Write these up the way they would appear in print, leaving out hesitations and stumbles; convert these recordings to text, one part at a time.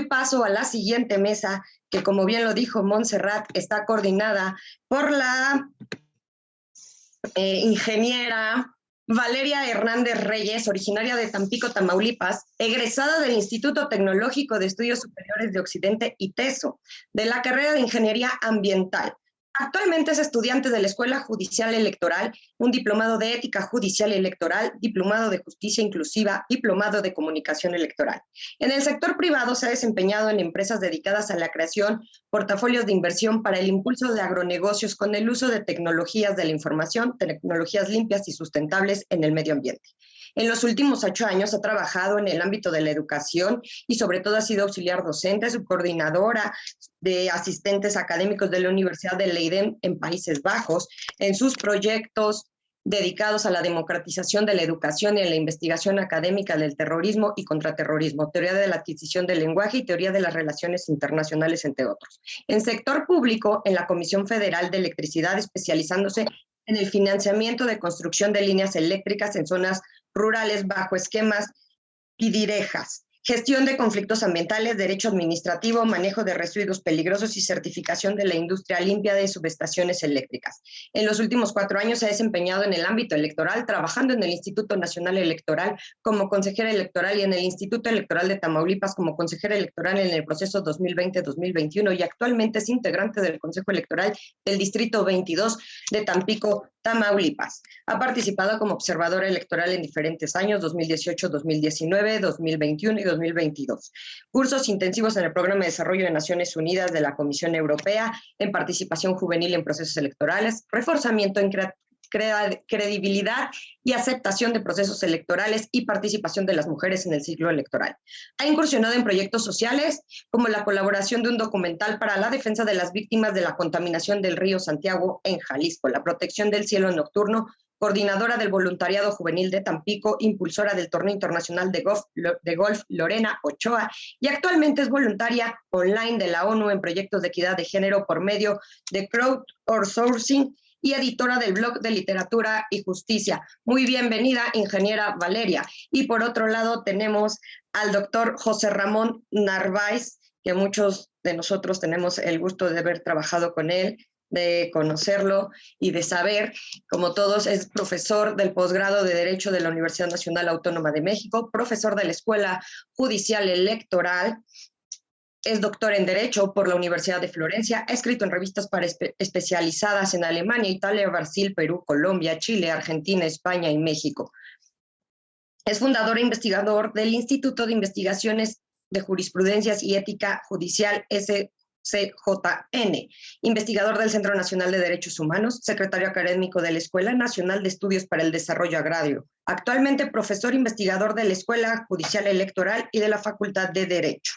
doy paso a la siguiente mesa, que como bien lo dijo Montserrat, está coordinada por la ingeniera Valeria Hernández Reyes, originaria de Tampico, Tamaulipas, egresada del Instituto Tecnológico de Estudios Superiores de Occidente, ITESO, de la carrera de Ingeniería Ambiental. Actualmente es estudiante de la Escuela Judicial Electoral, un diplomado de Ética Judicial Electoral, diplomado de Justicia Inclusiva, diplomado de Comunicación Electoral. En el sector privado se ha desempeñado en empresas dedicadas a la creación, portafolios de inversión para el impulso de agronegocios con el uso de tecnologías de la información, tecnologías limpias y sustentables en el medio ambiente. En los últimos 8 años ha trabajado en el ámbito de la educación y sobre todo ha sido auxiliar docente, subcoordinadora de asistentes académicos de la Universidad de Leiden en Países Bajos, en sus proyectos dedicados a la democratización de la educación y a la investigación académica del terrorismo y contraterrorismo, teoría de la adquisición del lenguaje y teoría de las relaciones internacionales, entre otros. En sector público, en la Comisión Federal de Electricidad, especializándose en el financiamiento de construcción de líneas eléctricas en zonas rurales bajo esquemas PIDIREJAS, gestión de conflictos ambientales, derecho administrativo, manejo de residuos peligrosos y certificación de la industria limpia de subestaciones eléctricas. En los últimos 4 años se ha desempeñado en el ámbito electoral, trabajando en el Instituto Nacional Electoral como consejera electoral y en el Instituto Electoral de Tamaulipas como consejera electoral en el proceso 2020-2021 y actualmente es integrante del Consejo Electoral del Distrito 22 de Tampico, Tamaulipas. Ha participado como observadora electoral en diferentes años, 2018, 2019, 2021 y 2022. Cursos intensivos en el Programa de Desarrollo de Naciones Unidas de la Comisión Europea, en participación juvenil en procesos electorales, reforzamiento en credibilidad y aceptación de procesos electorales y participación de las mujeres en el ciclo electoral. Ha incursionado en proyectos sociales como la colaboración de un documental para la defensa de las víctimas de la contaminación del río Santiago en Jalisco, la protección del cielo nocturno, coordinadora del voluntariado juvenil de Tampico, impulsora del torneo internacional de golf Lorena Ochoa y actualmente es voluntaria online de la ONU en proyectos de equidad de género por medio de crowdsourcing y editora del blog de literatura y justicia. Muy bienvenida, ingeniera Valeria. Y por otro lado tenemos al doctor José Ramón Narváez, que muchos de nosotros tenemos el gusto de haber trabajado con él, de conocerlo y de saber, como todos, es profesor del posgrado de Derecho de la Universidad Nacional Autónoma de México, profesor de la Escuela Judicial Electoral, es doctor en Derecho por la Universidad de Florencia, ha escrito en revistas especializadas en Alemania, Italia, Brasil, Perú, Colombia, Chile, Argentina, España y México. Es fundador e investigador del Instituto de Investigaciones de Jurisprudencias y Ética Judicial SCJN, investigador del Centro Nacional de Derechos Humanos, secretario académico de la Escuela Nacional de Estudios para el Desarrollo Agrario, actualmente profesor investigador de la Escuela Judicial Electoral y de la Facultad de Derecho.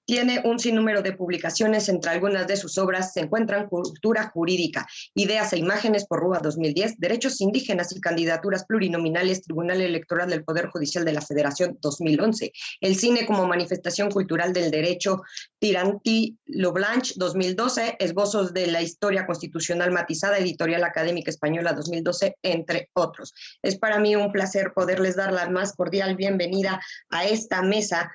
Tiene un sinnúmero de publicaciones, entre algunas de sus obras se encuentran Cultura Jurídica, Ideas e Imágenes por Rúa 2010, Derechos Indígenas y Candidaturas Plurinominales, Tribunal Electoral del Poder Judicial de la Federación 2011, El Cine como Manifestación Cultural del Derecho, Tiranti Lo Blanche 2012, Esbozos de la Historia Constitucional Matizada, Editorial Académica Española 2012, entre otros. Es para mí un placer poderles dar la más cordial bienvenida a esta mesa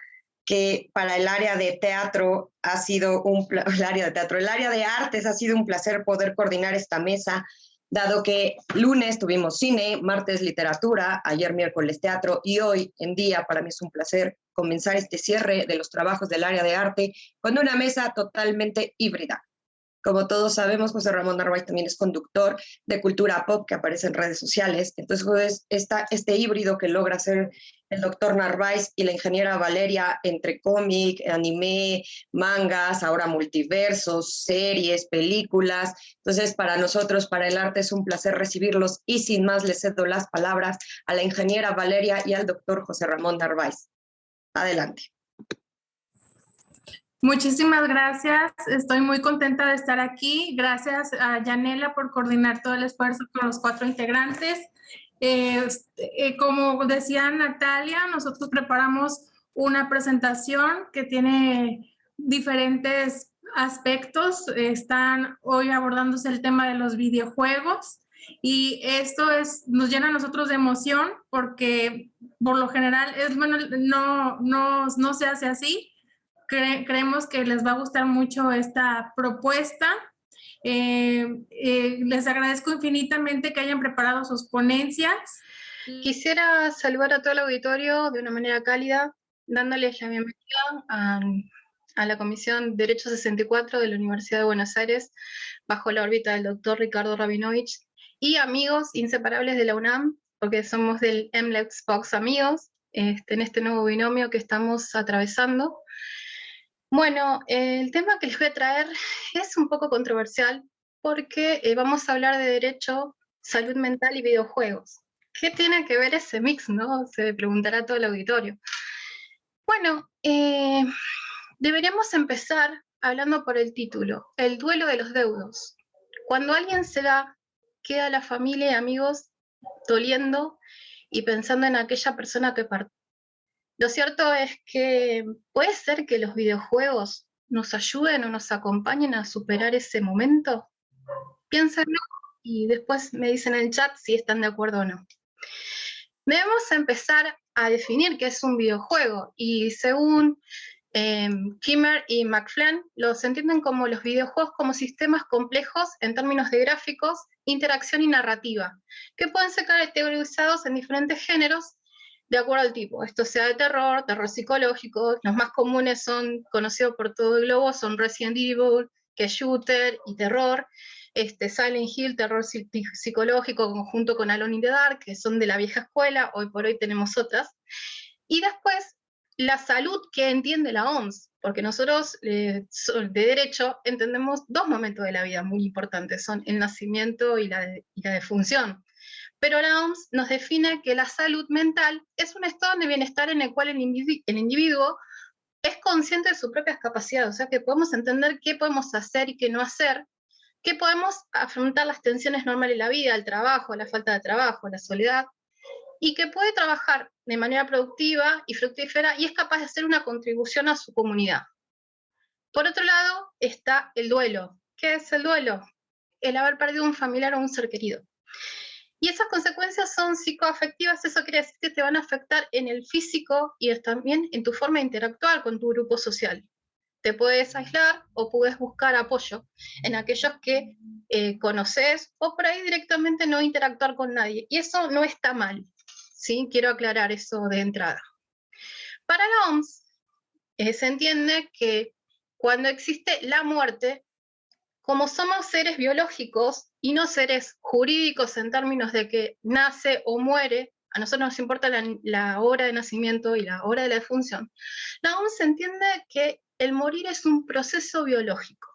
que para el área de teatro ha sido el área de artes ha sido un placer poder coordinar esta mesa, dado que lunes tuvimos cine, martes literatura, ayer miércoles teatro y hoy en día para mí es un placer comenzar este cierre de los trabajos del área de arte con una mesa totalmente híbrida. Como todos sabemos, José Ramón Narváez también es conductor de cultura pop que aparece en redes sociales. Entonces, este híbrido que logra hacer el doctor Narváez y la ingeniera Valeria entre cómic, anime, mangas, ahora multiversos, series, películas. Entonces, para nosotros, para el arte, es un placer recibirlos. Y sin más, les cedo las palabras a la ingeniera Valeria y al doctor José Ramón Narváez. Adelante. Muchísimas gracias, estoy muy contenta de estar aquí. Gracias a Yanela por coordinar todo el esfuerzo con los 4 integrantes. Como decía Natalia, nosotros preparamos una presentación que tiene diferentes aspectos. Están hoy abordándose el tema de los videojuegos y esto nos llena a nosotros de emoción porque por lo general no se hace así. creemos que les va a gustar mucho esta propuesta. Les agradezco infinitamente que hayan preparado sus ponencias. Quisiera saludar a todo el auditorio de una manera cálida, dándoles la bienvenida a la Comisión Derecho 64 de la Universidad de Buenos Aires, bajo la órbita del doctor Ricardo Rabinovich, y amigos inseparables de la UNAM, porque somos del MLEX Box Amigos, en este nuevo binomio que estamos atravesando. Bueno, el tema que les voy a traer es un poco controversial, porque vamos a hablar de derecho, salud mental y videojuegos. ¿Qué tiene que ver ese mix, no? Se preguntará todo el auditorio. Bueno, deberíamos empezar hablando por el título, el duelo de los deudos. Cuando alguien se va, queda la familia y amigos doliendo y pensando en aquella persona que partió. Lo cierto es que puede ser que los videojuegos nos ayuden o nos acompañen a superar ese momento. Piénsenlo y después me dicen en el chat si están de acuerdo o no. Debemos empezar a definir qué es un videojuego, y según Kimmer y McFarlane, los entienden como los videojuegos como sistemas complejos en términos de gráficos, interacción y narrativa, que pueden ser categorizados en diferentes géneros de acuerdo al tipo. Esto sea de terror, terror psicológico. Los más comunes son, conocidos por todo el globo, son Resident Evil, que es shooter y terror, Silent Hill, terror psicológico, junto con Alone in the Dark, que son de la vieja escuela. Hoy por hoy tenemos otras. Y después, la salud que entiende la OMS, porque nosotros de derecho entendemos dos momentos de la vida muy importantes, son el nacimiento y la defunción. Pero la OMS nos define que la salud mental es un estado de bienestar en el cual el individuo es consciente de sus propias capacidades, o sea que podemos entender qué podemos hacer y qué no hacer, que podemos afrontar las tensiones normales de la vida, el trabajo, la falta de trabajo, la soledad, y que puede trabajar de manera productiva y fructífera y es capaz de hacer una contribución a su comunidad. Por otro lado está el duelo. ¿Qué es el duelo? El haber perdido un familiar o un ser querido. Y esas consecuencias son psicoafectivas, eso quiere decir que te van a afectar en el físico y también en tu forma de interactuar con tu grupo social. Te puedes aislar o puedes buscar apoyo en aquellos que conoces, o por ahí directamente no interactuar con nadie. Y eso no está mal, ¿sí? Quiero aclarar eso de entrada. Para la OMS, se entiende que cuando existe la muerte, como somos seres biológicos y no seres jurídicos en términos de que nace o muere, a nosotros nos importa la hora de nacimiento y la hora de la defunción, la OMS entiende que el morir es un proceso biológico.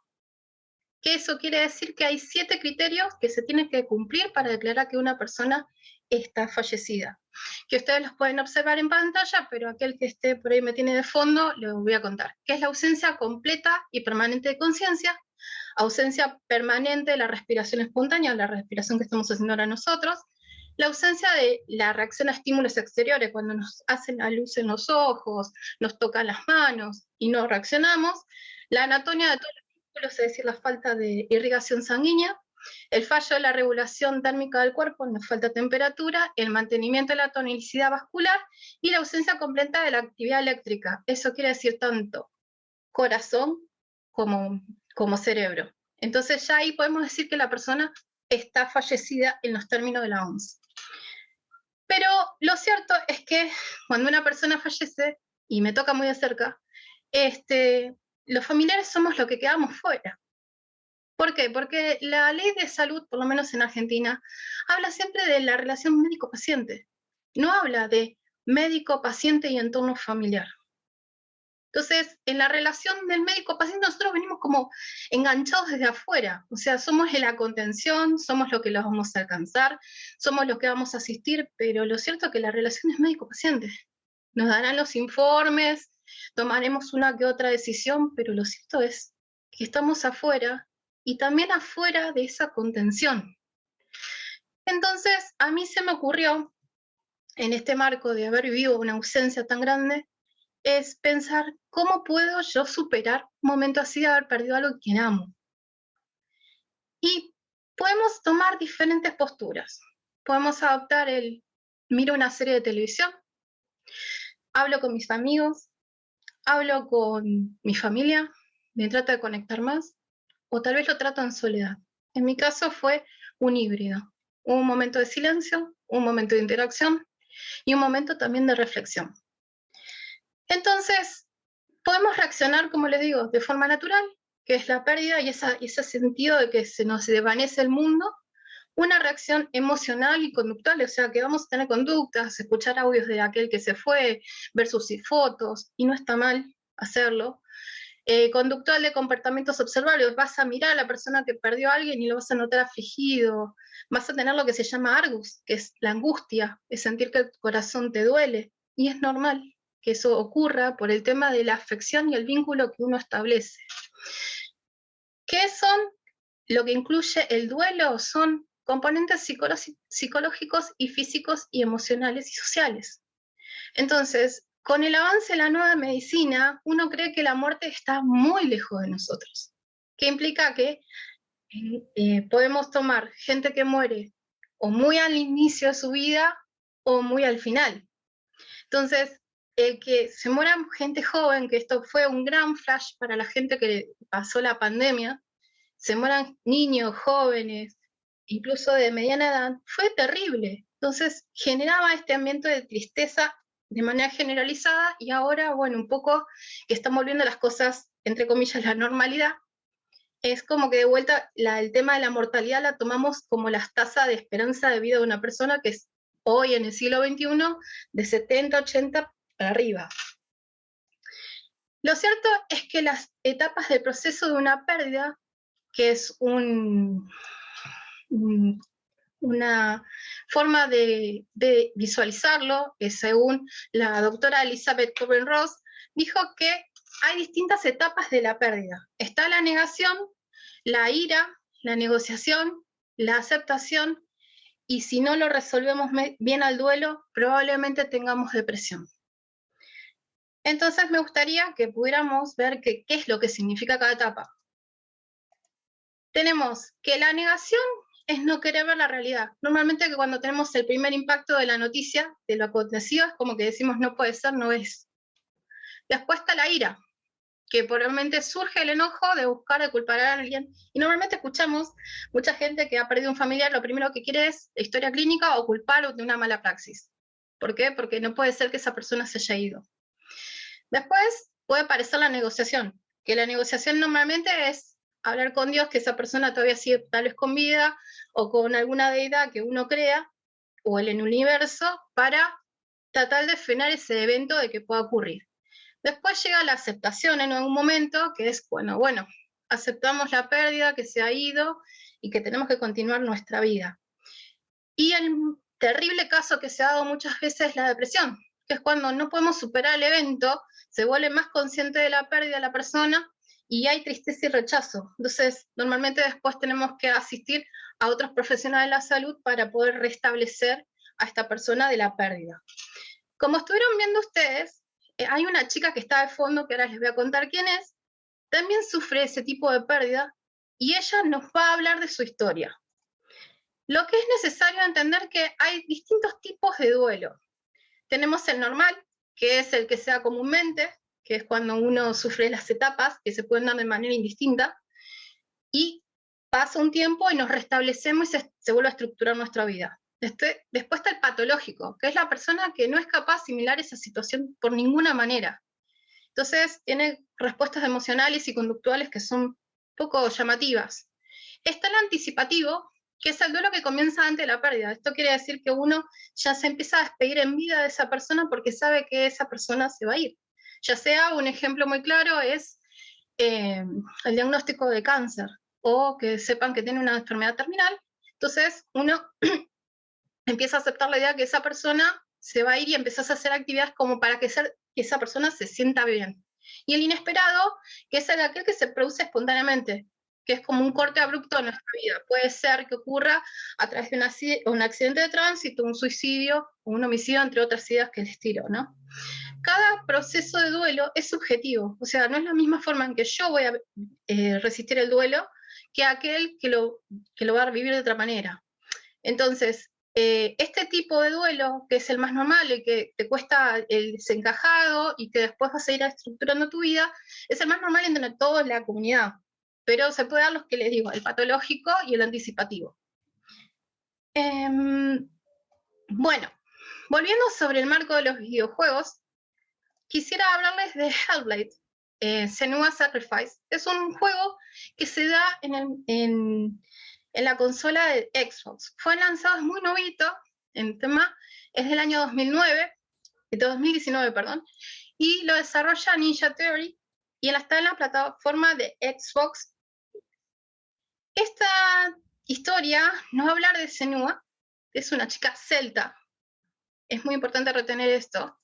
Que eso quiere decir que hay 7 criterios que se tienen que cumplir para declarar que una persona está fallecida. Que ustedes los pueden observar en pantalla, pero aquel que esté por ahí me tiene de fondo, les voy a contar. Que es la ausencia completa y permanente de conciencia, ausencia permanente de la respiración espontánea, la respiración que estamos haciendo ahora nosotros, la ausencia de la reacción a estímulos exteriores, cuando nos hacen la luz en los ojos, nos tocan las manos y no reaccionamos, la anatomía de todos los músculos, es decir, la falta de irrigación sanguínea, el fallo de la regulación térmica del cuerpo, nos falta temperatura, el mantenimiento de la tonicidad vascular y la ausencia completa de la actividad eléctrica. Eso quiere decir tanto corazón como cerebro. Entonces ya ahí podemos decir que la persona está fallecida en los términos de la OMS. Pero lo cierto es que cuando una persona fallece, y me toca muy de cerca, los familiares somos los que quedamos fuera. ¿Por qué? Porque la ley de salud, por lo menos en Argentina, habla siempre de la relación médico-paciente. No habla de médico-paciente y entorno familiar. Entonces, en la relación del médico-paciente nosotros venimos como enganchados desde afuera, o sea, somos la contención, somos los que los vamos a alcanzar, somos los que vamos a asistir, pero lo cierto es que la relación es médico-paciente. Nos darán los informes, tomaremos una que otra decisión, pero lo cierto es que estamos afuera y también afuera de esa contención. Entonces, a mí se me ocurrió, en este marco de haber vivido una ausencia tan grande, es pensar cómo puedo yo superar un momento así de haber perdido algo que amo. Y podemos tomar diferentes posturas. Podemos adoptar miro una serie de televisión, hablo con mis amigos, hablo con mi familia, me trato de conectar más, o tal vez lo trato en soledad. En mi caso fue un híbrido, un momento de silencio, un momento de interacción y un momento también de reflexión. Entonces, podemos reaccionar, como les digo, de forma natural, que es la pérdida y ese sentido de que se nos desvanece el mundo, una reacción emocional y conductual, o sea, que vamos a tener conductas, escuchar audios de aquel que se fue, ver sus fotos, y no está mal hacerlo. Conductual de comportamientos observables, vas a mirar a la persona que perdió a alguien y lo vas a notar afligido, vas a tener lo que se llama argus, que es la angustia, es sentir que el corazón te duele, y es normal que eso ocurra por el tema de la afección y el vínculo que uno establece. ¿Qué son lo que incluye el duelo? Son componentes psicológicos y físicos y emocionales y sociales. Entonces, con el avance de la nueva medicina, uno cree que la muerte está muy lejos de nosotros, que implica que podemos tomar gente que muere o muy al inicio de su vida o muy al final. Entonces, que se muera gente joven, que esto fue un gran flash para la gente que pasó la pandemia, se mueran niños, jóvenes, incluso de mediana edad, fue terrible. Entonces generaba este ambiente de tristeza de manera generalizada y ahora, bueno, un poco que están volviendo las cosas, entre comillas, la normalidad, es como que de vuelta el tema de la mortalidad la tomamos como la tasa de esperanza de vida de una persona que es hoy en el siglo XXI de 70, 80 para arriba. Lo cierto es que las etapas del proceso de una pérdida, que es una forma de visualizarlo, que según la doctora Elizabeth Kubler-Ross, dijo que hay distintas etapas de la pérdida. Está la negación, la ira, la negociación, la aceptación, y si no lo resolvemos bien al duelo, probablemente tengamos depresión. Entonces me gustaría que pudiéramos ver qué es lo que significa cada etapa. Tenemos que la negación es no querer ver la realidad. Normalmente que cuando tenemos el primer impacto de la noticia, de lo acontecido, es como que decimos no puede ser, no es. Después está la ira, que probablemente surge el enojo de buscar, de culpar a alguien. Y normalmente escuchamos mucha gente que ha perdido un familiar, lo primero que quiere es la historia clínica o culpar de una mala praxis. ¿Por qué? Porque no puede ser que esa persona se haya ido. Después puede aparecer la negociación, que la negociación normalmente es hablar con Dios, que esa persona todavía sigue tal vez con vida, o con alguna deidad que uno crea, o en el universo, para tratar de frenar ese evento de que pueda ocurrir. Después llega la aceptación en algún momento, que es, bueno, aceptamos la pérdida, que se ha ido, y que tenemos que continuar nuestra vida. Y el terrible caso que se ha dado muchas veces es la depresión, que es cuando no podemos superar el evento, se vuelve más consciente de la pérdida de la persona, y hay tristeza y rechazo. Entonces, normalmente después tenemos que asistir a otros profesionales de la salud para poder restablecer a esta persona de la pérdida. Como estuvieron viendo ustedes, hay una chica que está de fondo, que ahora les voy a contar quién es, también sufre ese tipo de pérdida, y ella nos va a hablar de su historia. Lo que es necesario entender que hay distintos tipos de duelo. Tenemos el normal, que es el que se da comúnmente, que es cuando uno sufre las etapas, que se pueden dar de manera indistinta, y pasa un tiempo y nos restablecemos y se vuelve a estructurar nuestra vida. Después está el patológico, que es la persona que no es capaz de asimilar esa situación por ninguna manera. Entonces tiene respuestas emocionales y conductuales que son poco llamativas. Está el anticipativo, que es el duelo que comienza antes de la pérdida. Esto quiere decir que uno ya se empieza a despedir en vida de esa persona porque sabe que esa persona se va a ir. Ya sea, un ejemplo muy claro es el diagnóstico de cáncer, o que sepan que tiene una enfermedad terminal. Entonces uno empieza a aceptar la idea que esa persona se va a ir y empezás a hacer actividades como para que esa persona se sienta bien. Y el inesperado, que es aquel que se produce espontáneamente, que es como un corte abrupto en nuestra vida. Puede ser que ocurra a través de un accidente de tránsito, un suicidio, o un homicidio, entre otras ideas que les tiro, ¿no? Cada proceso de duelo es subjetivo, o sea, no es la misma forma en que yo voy a resistir el duelo que aquel que lo va a vivir de otra manera. Entonces, Este tipo de duelo, que es el más normal, el que te cuesta el desencajado y que después vas a ir estructurando tu vida, es el más normal entre toda la comunidad. Pero se puede dar los que les digo, el patológico y el anticipativo. Bueno, volviendo sobre el marco de los videojuegos, quisiera hablarles de Hellblade, Senua's Sacrifice. Es un juego que se da en la consola de Xbox. Fue lanzado, es muy novito, en tema, es del año 2019, perdón, y lo desarrolla Ninja Theory, y está en la plataforma de Xbox. Esta historia nos va a hablar de Senua, que es una chica celta. Es muy importante retener esto.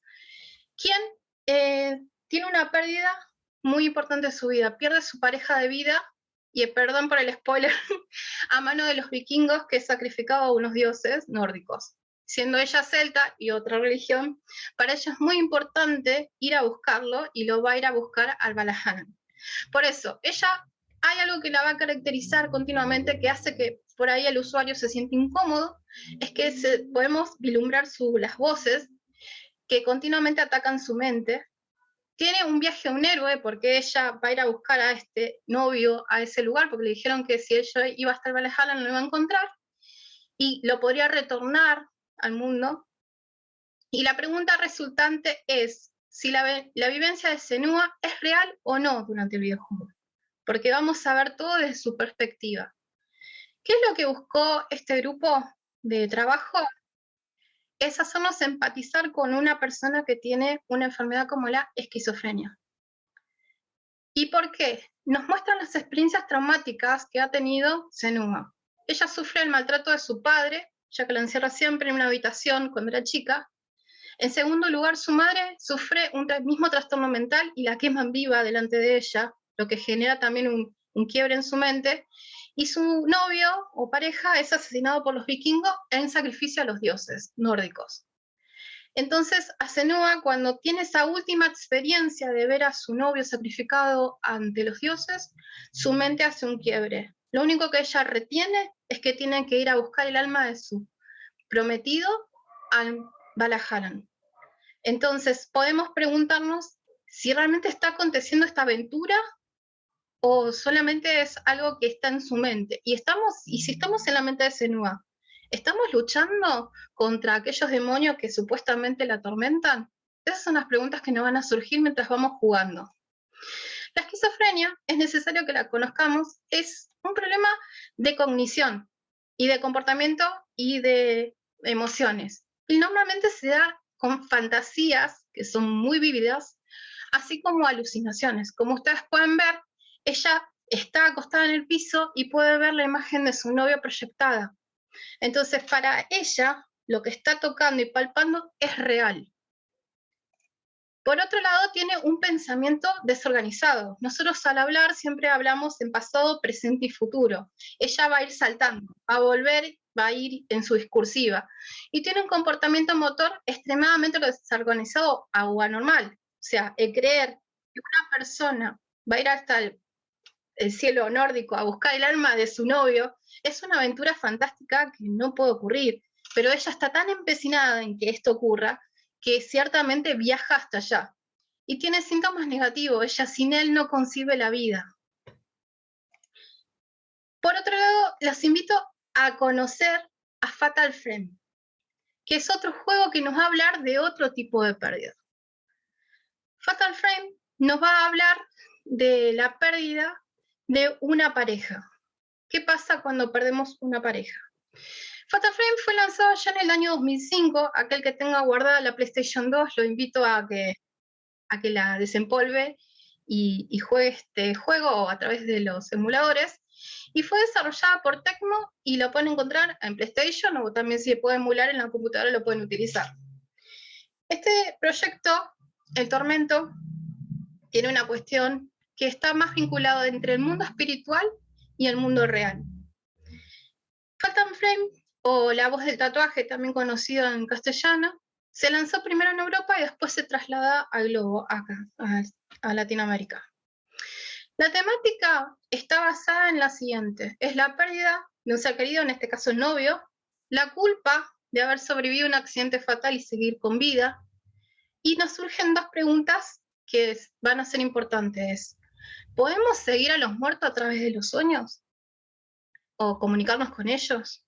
Quien tiene una pérdida muy importante en su vida. Pierde su pareja de vida, y perdón por el spoiler, a mano de los vikingos que sacrificaban a unos dioses nórdicos. Siendo ella celta y otra religión, para ella es muy importante ir a buscarlo, y lo va a ir a buscar al Valhalla. Por eso, hay algo que la va a caracterizar continuamente, que hace que por ahí el usuario se siente incómodo, es que podemos vislumbrar las voces que continuamente atacan su mente. Tiene un viaje a un héroe, porque ella va a ir a buscar a este novio a ese lugar, porque le dijeron que si ella iba hasta el Valhalla no lo iba a encontrar, y lo podría retornar al mundo. Y la pregunta resultante es si la vivencia de Senua es real o no durante el videojuego, porque vamos a ver todo desde su perspectiva. ¿Qué es lo que buscó este grupo de trabajo? Es hacernos empatizar con una persona que tiene una enfermedad como la esquizofrenia. ¿Y por qué? Nos muestran las experiencias traumáticas que ha tenido Senua. Ella sufre el maltrato de su padre, ya que la encierra siempre en una habitación cuando era chica. En segundo lugar, su madre sufre un mismo trastorno mental y la queman viva delante de ella, lo que genera también un quiebre en su mente. Y su novio o pareja es asesinado por los vikingos en sacrificio a los dioses nórdicos. Entonces, a Senua, cuando tiene esa última experiencia de ver a su novio sacrificado ante los dioses, su mente hace un quiebre. Lo único que ella retiene es que tiene que ir a buscar el alma de su prometido al Valhalla. Entonces, podemos preguntarnos si realmente está aconteciendo esta aventura o solamente es algo que está en su mente. Y si estamos en la mente de Senua, ¿estamos luchando contra aquellos demonios que supuestamente la atormentan? Esas son las preguntas que nos van a surgir mientras vamos jugando. La esquizofrenia, es necesario que la conozcamos, es un problema de cognición y de comportamiento y de emociones. Y normalmente se da con fantasías que son muy vívidas, así como alucinaciones. Como ustedes pueden ver, ella está acostada en el piso y puede ver la imagen de su novio proyectada. Entonces, para ella, lo que está tocando y palpando es real. Por otro lado, tiene un pensamiento desorganizado. Nosotros al hablar siempre hablamos en pasado, presente y futuro. Ella va a ir saltando, va a volver, va a ir en su discursiva. Y tiene un comportamiento motor extremadamente desorganizado o anormal. O sea, el creer que una persona va a ir hasta el cielo nórdico a buscar el alma de su novio es una aventura fantástica que no puede ocurrir. Pero ella está tan empecinada en que esto ocurra que ciertamente viaja hasta allá. Y tiene síntomas negativos. Ella sin él no concibe la vida. Por otro lado, los invito a conocer a Fatal Frame, que es otro juego que nos va a hablar de otro tipo de pérdida. Fatal Frame nos va a hablar de la pérdida de una pareja. ¿Qué pasa cuando perdemos una pareja? Fatal Frame fue lanzado ya en el año 2005. Aquel que tenga guardada la PlayStation 2, lo invito a que la desempolve y juegue este juego a través de los emuladores. Y fue desarrollada por Tecmo y lo pueden encontrar en PlayStation, o también si puede emular en la computadora lo pueden utilizar. Este proyecto, el Tormento, tiene una cuestión que está más vinculado entre el mundo espiritual y el mundo real. Fatal Frame, o La Voz del Tatuaje, también conocido en castellano, se lanzó primero en Europa y después se traslada al globo, acá, a Latinoamérica. La temática está basada en la siguiente: es la pérdida de un ser querido, en este caso el novio, la culpa de haber sobrevivido a un accidente fatal y seguir con vida. Y nos surgen dos preguntas que van a ser importantes. ¿Podemos seguir a los muertos a través de los sueños? ¿O comunicarnos con ellos?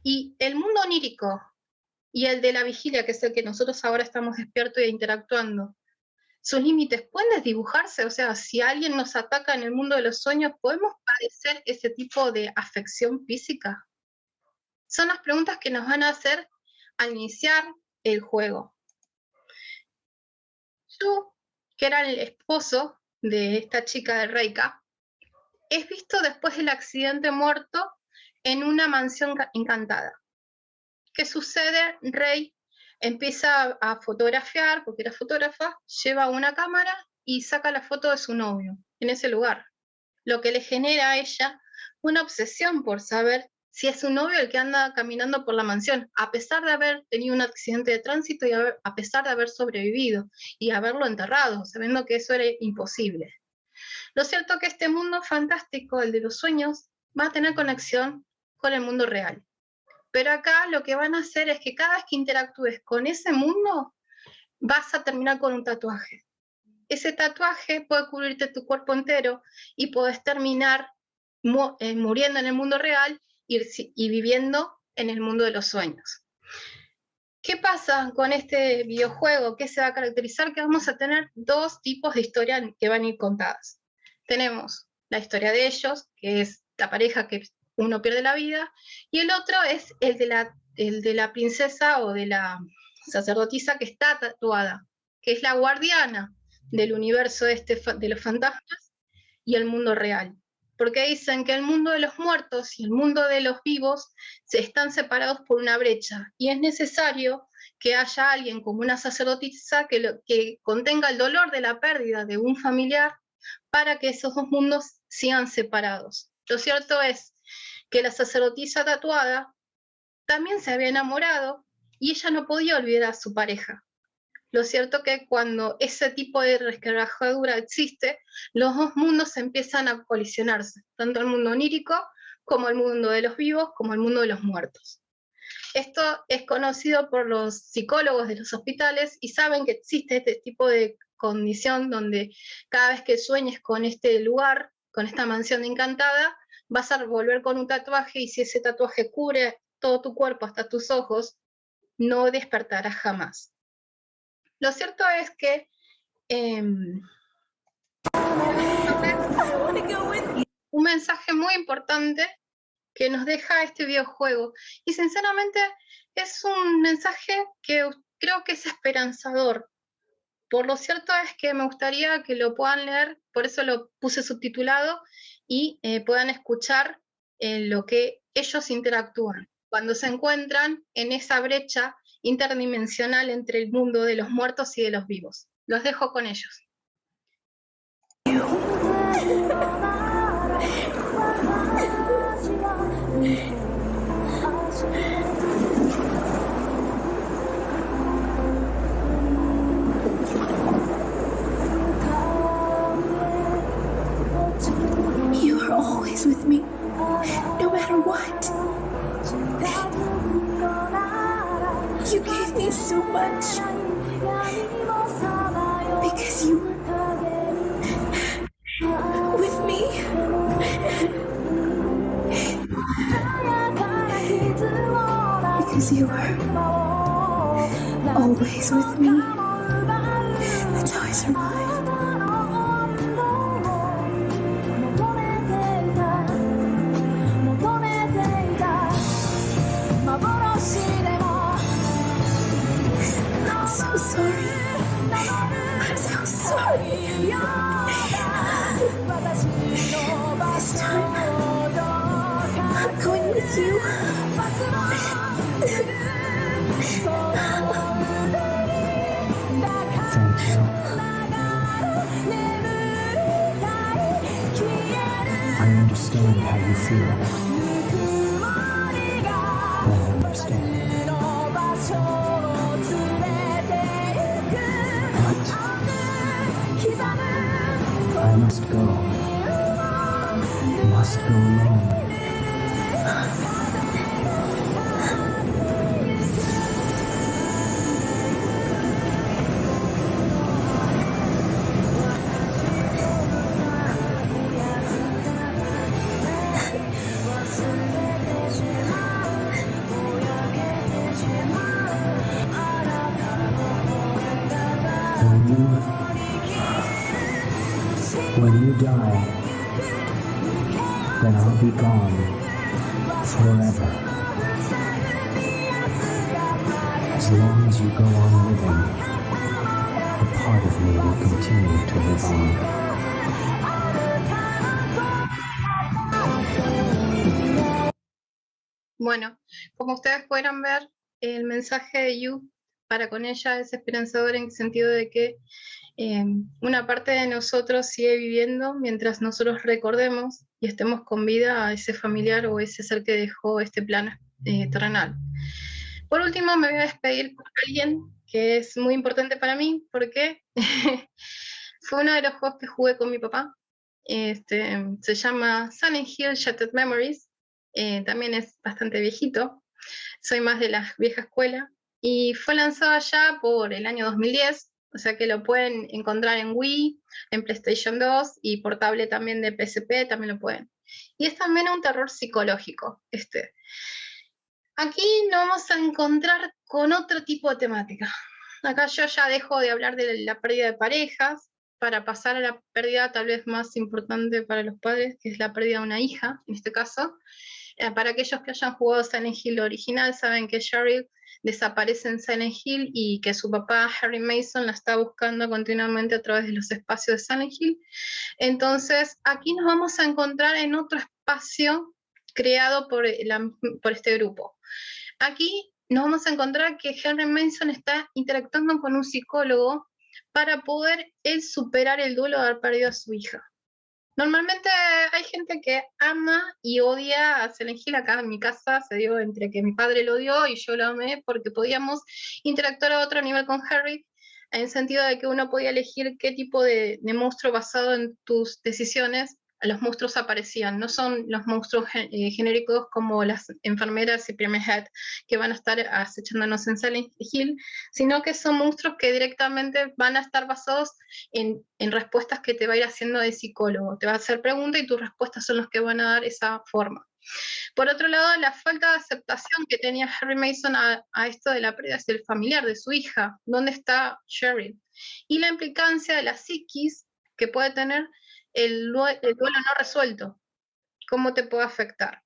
Y el mundo onírico y el de la vigilia, que es el que nosotros ahora estamos despiertos e interactuando, ¿sus límites pueden desdibujarse? O sea, si alguien nos ataca en el mundo de los sueños, ¿podemos padecer ese tipo de afección física? Son las preguntas que nos van a hacer al iniciar el juego. Yo, que era el esposo de esta chica de Reika, es visto después del accidente muerto en una mansión encantada. ¿Qué sucede? Rei empieza a fotografiar, porque era fotógrafa, lleva una cámara y saca la foto de su novio en ese lugar, lo que le genera a ella una obsesión por saber si es su novio el que anda caminando por la mansión, a pesar de haber tenido un accidente de tránsito y a pesar de haber sobrevivido y haberlo enterrado, sabiendo que eso era imposible. Lo cierto es que este mundo fantástico, el de los sueños, va a tener conexión con el mundo real. Pero acá lo que van a hacer es que cada vez que interactúes con ese mundo, vas a terminar con un tatuaje. Ese tatuaje puede cubrirte tu cuerpo entero y puedes terminar muriendo en el mundo real y viviendo en el mundo de los sueños. ¿Qué pasa con este videojuego? ¿Qué se va a caracterizar? Que vamos a tener dos tipos de historias que van a ir contadas. Tenemos la historia de ellos, que es la pareja que uno pierde la vida, y el otro es el de la princesa o de la sacerdotisa que está tatuada, que es la guardiana del universo de los fantasmas y el mundo real. Porque dicen que el mundo de los muertos y el mundo de los vivos se están separados por una brecha, y es necesario que haya alguien como una sacerdotisa que contenga el dolor de la pérdida de un familiar para que esos dos mundos sigan separados. Lo cierto es que la sacerdotisa tatuada también se había enamorado y ella no podía olvidar a su pareja. Lo cierto es que cuando ese tipo de resquebrajadura existe, los dos mundos empiezan a colisionarse, tanto el mundo onírico como el mundo de los vivos, como el mundo de los muertos. Esto es conocido por los psicólogos de los hospitales y saben que existe este tipo de condición donde cada vez que sueñes con este lugar, con esta mansión encantada, vas a volver con un tatuaje, y si ese tatuaje cubre todo tu cuerpo hasta tus ojos, no despertarás jamás. Lo cierto es que un mensaje muy importante que nos deja este videojuego, y sinceramente es un mensaje que creo que es esperanzador. Por lo cierto es que me gustaría que lo puedan leer, por eso lo puse subtitulado, y puedan escuchar lo que ellos interactúan cuando se encuentran en esa brecha interdimensional entre el mundo de los muertos y de los vivos. Los dejo con ellos. You are always with me, no matter what. You gave me so much because you were with me. Because you were always with me. That's how I survived. I'm so sorry. I'm so sorry. This time, I'm going with you. Thank you. I understand how you feel. I understand. But I must go. Must go alone. die, then I'll be gone forever. As long as you go on living, a part of me will continue to live on. Bueno, como ustedes podrán ver, el mensaje de Yu para con ella es esperanzador en el sentido de que una parte de nosotros sigue viviendo mientras nosotros recordemos y estemos con vida a ese familiar o ese ser que dejó este plano terrenal. Por último, me voy a despedir con alguien que es muy importante para mí porque fue uno de los juegos que jugué con mi papá. Se llama Silent Hill Shattered Memories. También es bastante viejito, soy más de la vieja escuela, y fue lanzado allá por el año 2010, o sea que lo pueden encontrar en Wii, en PlayStation 2 y portable también de PSP, también lo pueden. Y es también un terror psicológico. Aquí nos vamos a encontrar con otro tipo de temática. Acá yo ya dejo de hablar de la pérdida de parejas para pasar a la pérdida tal vez más importante para los padres, que es la pérdida de una hija, en este caso. Para aquellos que hayan jugado Silent Hill original, saben que Cheryl desaparece en Silent Hill y que su papá Harry Mason la está buscando continuamente a través de los espacios de Silent Hill. Entonces, aquí nos vamos a encontrar en otro espacio creado por este grupo. Aquí nos vamos a encontrar que Harry Mason está interactuando con un psicólogo para poder él superar el duelo de haber perdido a su hija. Normalmente hay gente que ama y odia a Silent Hill. Acá en mi casa se dio entre que mi padre lo odió y yo lo amé porque podíamos interactuar a otro nivel con Harry, en el sentido de que uno podía elegir qué tipo de monstruo basado en tus decisiones. Los monstruos aparecían, no son los monstruos genéricos como las enfermeras y Pyramid Head que van a estar acechándonos en Silent Hill, sino que son monstruos que directamente van a estar basados en respuestas que te va a ir haciendo de psicólogo. Te va a hacer preguntas y tus respuestas son los que van a dar esa forma. Por otro lado, la falta de aceptación que tenía Harry Mason a esto de la pérdida del familiar, de su hija, ¿dónde está Cheryl? Y la implicancia de la psiquis que puede tener el duelo no resuelto, ¿cómo te puede afectar?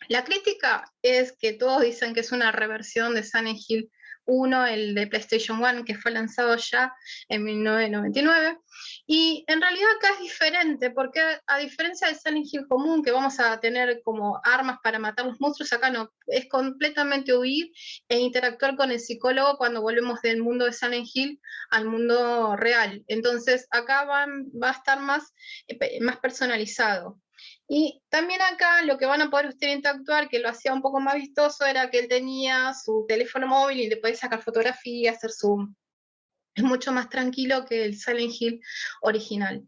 La crítica es que todos dicen que es una reversión de Silent Hill 1, el de PlayStation 1, que fue lanzado ya en 1999, y en realidad acá es diferente, porque a diferencia de Silent Hill común, que vamos a tener como armas para matar los monstruos, acá no, es completamente huir e interactuar con el psicólogo cuando volvemos del mundo de Silent Hill al mundo real. Entonces acá va a estar más personalizado. Y también acá lo que van a poder ustedes interactuar, que lo hacía un poco más vistoso, era que él tenía su teléfono móvil y le podía sacar fotografías, hacer zoom. Es mucho más tranquilo que el Silent Hill original.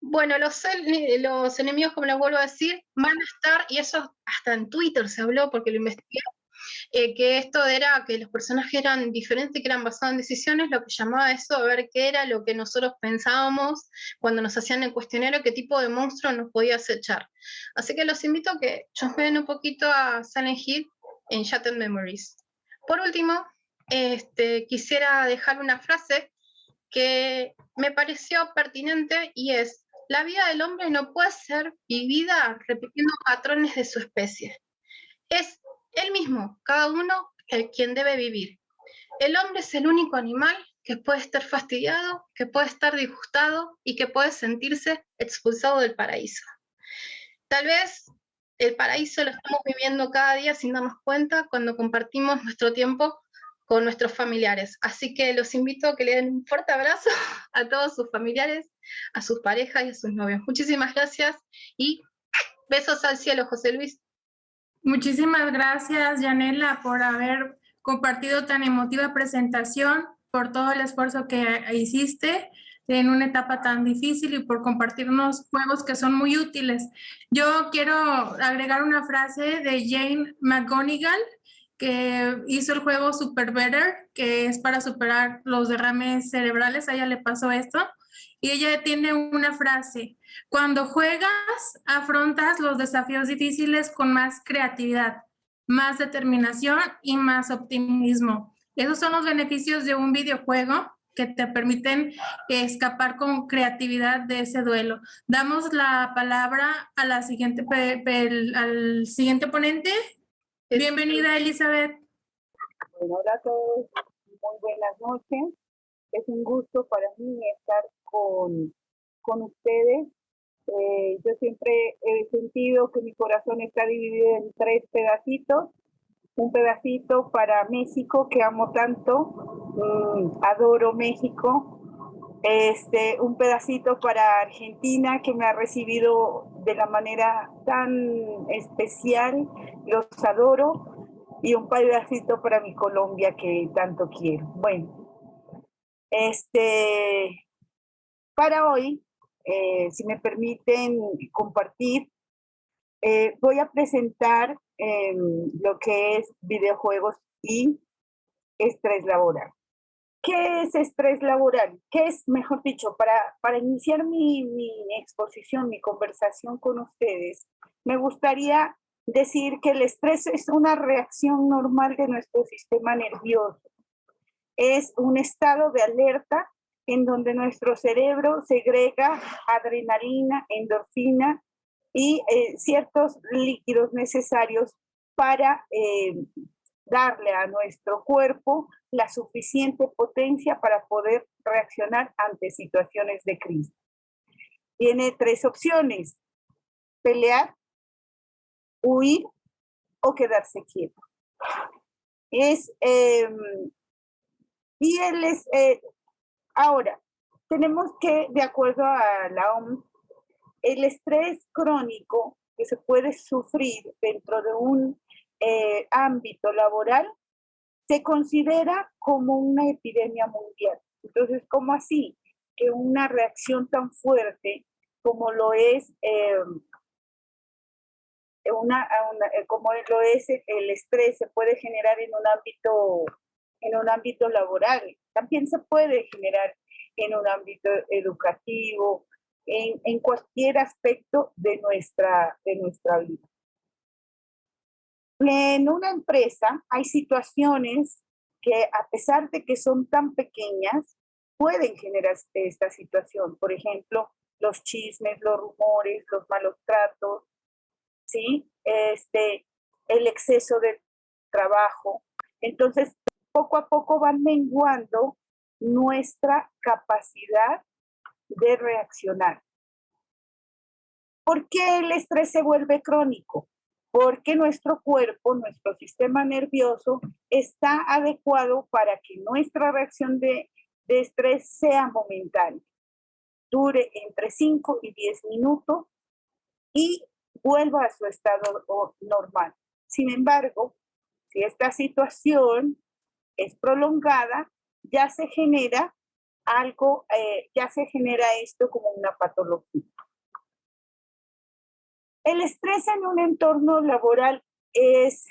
Bueno, los enemigos, como les vuelvo a decir, van a estar, y eso hasta en Twitter se habló porque lo investigué, que esto era que los personajes eran diferentes, que eran basados en decisiones, lo que llamaba eso a ver qué era lo que nosotros pensábamos cuando nos hacían el cuestionario, qué tipo de monstruo nos podía acechar. Así que los invito a que chusmeen un poquito a Silent Hill en Shattered Memories. Por último, quisiera dejar una frase que me pareció pertinente y es: la vida del hombre no puede ser vivida repitiendo patrones de su especie. Es él mismo, cada uno, el quien debe vivir. El hombre es el único animal que puede estar fastidiado, que puede estar disgustado y que puede sentirse expulsado del paraíso. Tal vez el paraíso lo estamos viviendo cada día sin darnos cuenta cuando compartimos nuestro tiempo con nuestros familiares. Así que los invito a que le den un fuerte abrazo a todos sus familiares, a sus parejas y a sus novios. Muchísimas gracias y besos al cielo, José Luis. Muchísimas gracias, Yanela, por haber compartido tan emotiva presentación, por todo el esfuerzo que hiciste en una etapa tan difícil y por compartirnos juegos que son muy útiles. Yo quiero agregar una frase de Jane McGonigal, que hizo el juego Super Better, que es para superar los derrames cerebrales. A ella le pasó esto. Y ella tiene una frase: cuando juegas, afrontas los desafíos difíciles con más creatividad, más determinación y más optimismo. Esos son los beneficios de un videojuego que te permiten escapar con creatividad de ese duelo. Damos la palabra a la siguiente, al siguiente ponente. Bienvenida, Elizabeth. Bueno, hola a todos, muy buenas noches. Es un gusto para mí estar con ustedes. Yo siempre he sentido que mi corazón está dividido en 3 pedacitos. Un pedacito para México, que amo tanto, adoro México. Un pedacito para Argentina, que me ha recibido de la manera tan especial, los adoro. Y un pedacito para mi Colombia, que tanto quiero. Bueno, para hoy, si me permiten compartir, voy a presentar lo que es videojuegos y estrés laboral. ¿Qué es estrés laboral? ¿Qué es, mejor dicho, para iniciar mi exposición, mi conversación con ustedes, me gustaría decir que el estrés es una reacción normal de nuestro sistema nervioso. Es un estado de alerta en donde nuestro cerebro segrega adrenalina, endorfina y ciertos líquidos necesarios para darle a nuestro cuerpo la suficiente potencia para poder reaccionar ante situaciones de crisis. Tiene 3 opciones: pelear, huir o quedarse quieto. Ahora, tenemos que, de acuerdo a la OMS, el estrés crónico que se puede sufrir dentro de un ámbito laboral se considera como una epidemia mundial. Entonces, ¿cómo así? Que una reacción tan fuerte como lo es el estrés se puede generar en un ámbito laboral, también se puede generar en un ámbito educativo, en cualquier aspecto de nuestra vida. En una empresa hay situaciones que, a pesar de que son tan pequeñas, pueden generar esta situación. Por ejemplo, los chismes, los rumores, los malos tratos, ¿sí? El exceso de trabajo. Entonces, poco a poco van menguando nuestra capacidad de reaccionar. ¿Por qué el estrés se vuelve crónico? Porque nuestro cuerpo, nuestro sistema nervioso está adecuado para que nuestra reacción de estrés sea momentánea, dure entre 5 y 10 minutos y vuelva a su estado normal. Sin embargo, si esta situación es prolongada, ya se genera esto como una patología. El estrés en un entorno laboral es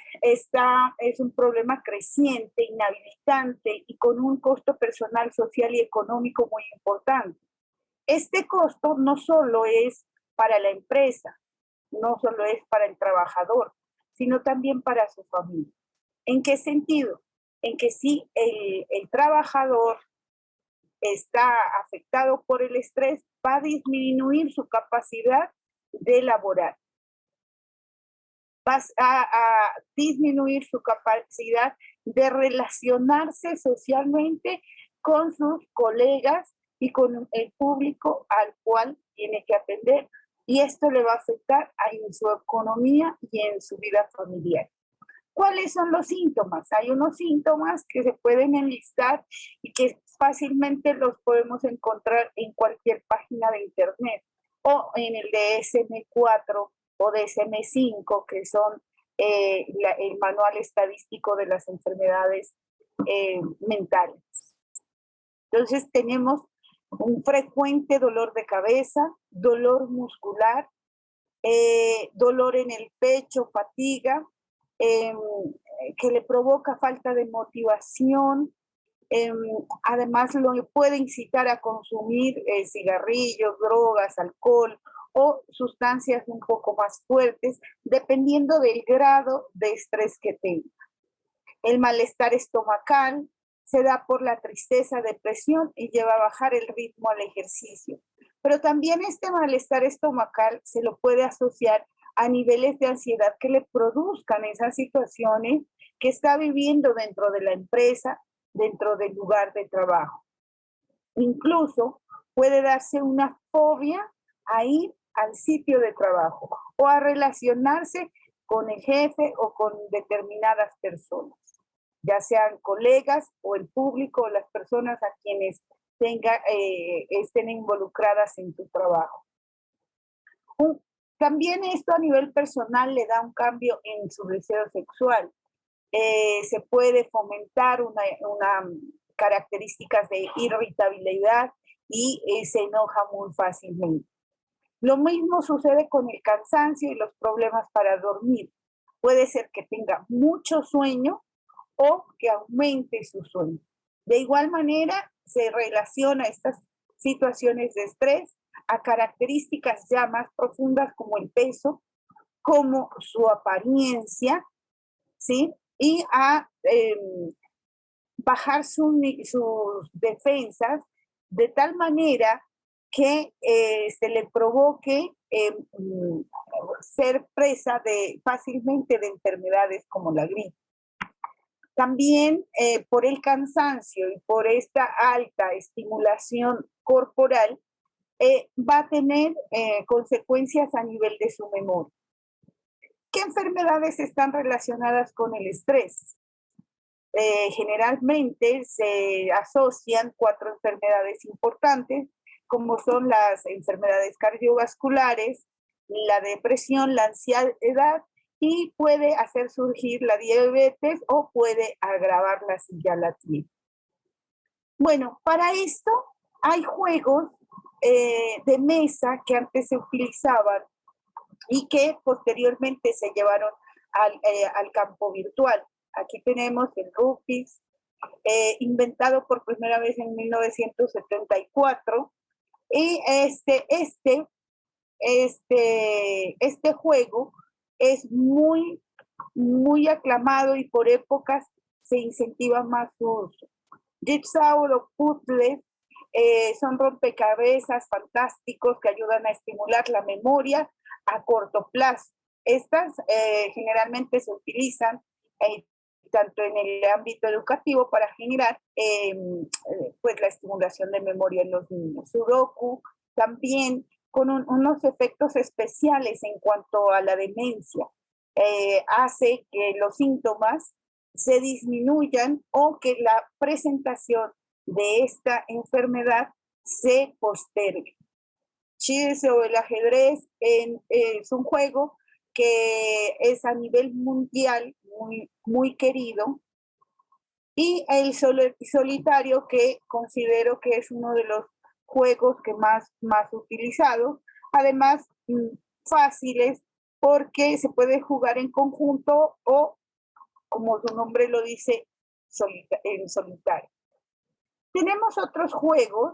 un problema creciente, inhabilitante y con un costo personal, social y económico muy importante. Este costo no solo es para la empresa, no solo es para el trabajador, sino también para su familia. ¿En qué sentido? En que si el trabajador está afectado por el estrés, va a disminuir su capacidad de laborar. Va a disminuir su capacidad de relacionarse socialmente con sus colegas y con el público al cual tiene que atender. Y esto le va a afectar en su economía y en su vida familiar. ¿Cuáles son los síntomas? Hay unos síntomas que se pueden enlistar y que fácilmente los podemos encontrar en cualquier página de internet o en el DSM-4 o DSM-5, que son el manual estadístico de las enfermedades mentales. Entonces tenemos un frecuente dolor de cabeza, dolor muscular, dolor en el pecho, fatiga, que le provoca falta de motivación, además lo puede incitar a consumir cigarrillos, drogas, alcohol o sustancias un poco más fuertes, dependiendo del grado de estrés que tenga. El malestar estomacal, se da por la tristeza, depresión y lleva a bajar el ritmo al ejercicio. Pero también este malestar estomacal se lo puede asociar a niveles de ansiedad que le produzcan esas situaciones que está viviendo dentro de la empresa, dentro del lugar de trabajo. Incluso puede darse una fobia a ir al sitio de trabajo o a relacionarse con el jefe o con determinadas personas, ya sean colegas o el público o las personas a quienes estén involucradas en tu trabajo. También esto a nivel personal le da un cambio en su deseo sexual. Se puede fomentar una características de irritabilidad y se enoja muy fácilmente. Lo mismo sucede con el cansancio y los problemas para dormir. Puede ser que tenga mucho sueño o que aumente su sueño. De igual manera, se relaciona estas situaciones de estrés a características ya más profundas como el peso, como su apariencia, ¿sí? Y a bajar sus defensas de tal manera que se le provoque ser presa fácilmente de enfermedades como la gripe. También por el cansancio y por esta alta estimulación corporal, va a tener consecuencias a nivel de su memoria. ¿Qué enfermedades están relacionadas con el estrés? Generalmente se asocian 4 enfermedades importantes, como son las enfermedades cardiovasculares, la depresión, la ansiedad, y puede hacer surgir la diabetes o puede agravarla si ya la tiene. Bueno, para esto hay juegos de mesa que antes se utilizaban y que posteriormente se llevaron al campo virtual. Aquí tenemos el Rubik's, inventado por primera vez en 1974. Y este juego es muy, muy aclamado y por épocas se incentiva más su uso. Jigsaw o puzzles son rompecabezas fantásticos que ayudan a estimular la memoria a corto plazo. Estas generalmente se utilizan tanto en el ámbito educativo para generar pues la estimulación de memoria en los niños. Sudoku también con unos efectos especiales en cuanto a la demencia. Hace que los síntomas se disminuyan o que la presentación de esta enfermedad se postergue. Chess o el ajedrez es un juego que es a nivel mundial muy, muy querido, y el solitario, que considero que es uno de los juegos que más utilizados, además fáciles porque se puede jugar en conjunto o, como su nombre lo dice, en solitario. Tenemos otros juegos.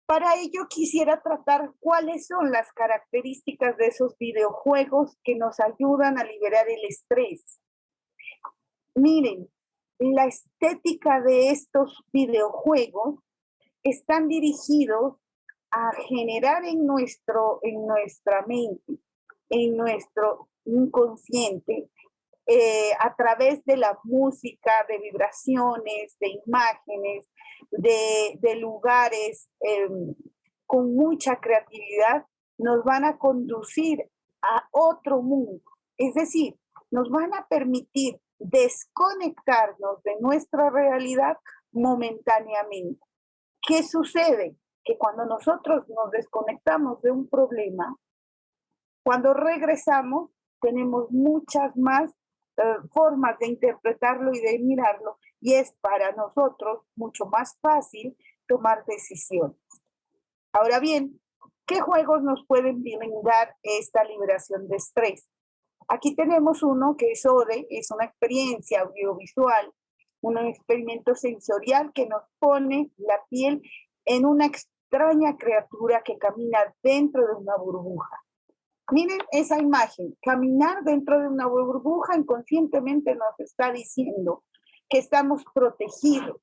Para ello quisiera tratar cuáles son las características de esos videojuegos que nos ayudan a liberar el estrés. Miren, la estética de estos videojuegos están dirigidos a generar en nuestra mente, en nuestro inconsciente, a través de la música, de vibraciones, de imágenes, de lugares con mucha creatividad, nos van a conducir a otro mundo. Es decir, nos van a permitir desconectarnos de nuestra realidad momentáneamente. ¿Qué sucede? Que cuando nosotros nos desconectamos de un problema, cuando regresamos, tenemos muchas más formas de interpretarlo y de mirarlo, y es para nosotros mucho más fácil tomar decisiones. Ahora bien, ¿qué juegos nos pueden brindar esta liberación de estrés? Aquí tenemos uno que es ODE, es una experiencia audiovisual, un experimento sensorial que nos pone la piel en una extraña criatura que camina dentro de una burbuja. Miren esa imagen, caminar dentro de una burbuja inconscientemente nos está diciendo que estamos protegidos.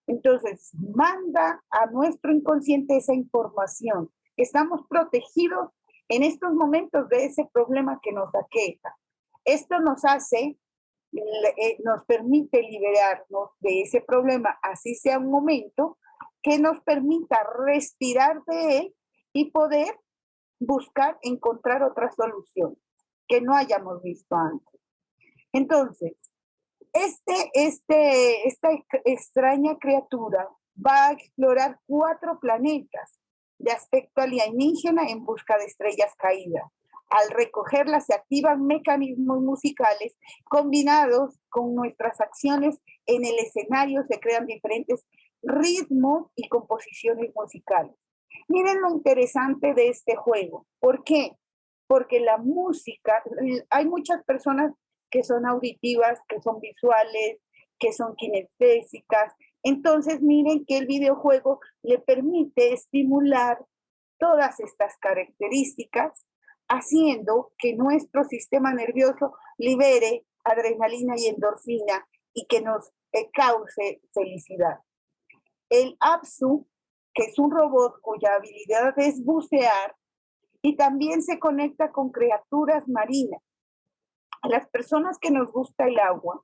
Entonces, manda a nuestro inconsciente esa información. Estamos protegidos en estos momentos de ese problema que nos aqueja. Esto nos hace, nos permite liberarnos de ese problema, así sea un momento, que nos permita respirar de él y poder buscar, encontrar otra solución que no hayamos visto antes. Entonces, esta extraña criatura va a explorar 4 planetas de aspecto alienígena en busca de estrellas caídas. Al recogerlas se activan mecanismos musicales combinados con nuestras acciones en el escenario, se crean diferentes ritmos y composiciones musicales. Miren lo interesante de este juego. ¿Por qué? Porque la música, hay muchas personas que son auditivas, que son visuales, que son kinestésicas. Entonces, miren que el videojuego le permite estimular todas estas características, haciendo que nuestro sistema nervioso libere adrenalina y endorfina y que nos cause felicidad. El Apsu, que es un robot cuya habilidad es bucear y también se conecta con criaturas marinas. A las personas que nos gusta el agua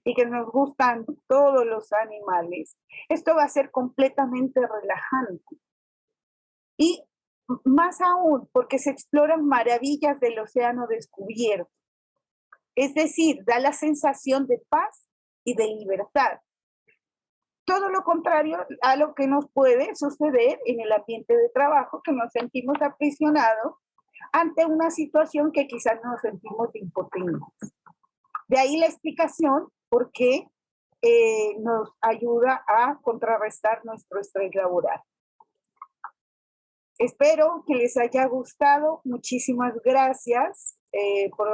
y que nos gustan todos los animales, esto va a ser completamente relajante. Y más aún, porque se exploran maravillas del océano descubierto. Es decir, da la sensación de paz y de libertad. Todo lo contrario a lo que nos puede suceder en el ambiente de trabajo, que nos sentimos aprisionados ante una situación que quizás nos sentimos impotentes. De ahí la explicación por qué nos ayuda a contrarrestar nuestro estrés laboral. Espero que les haya gustado. Muchísimas gracias por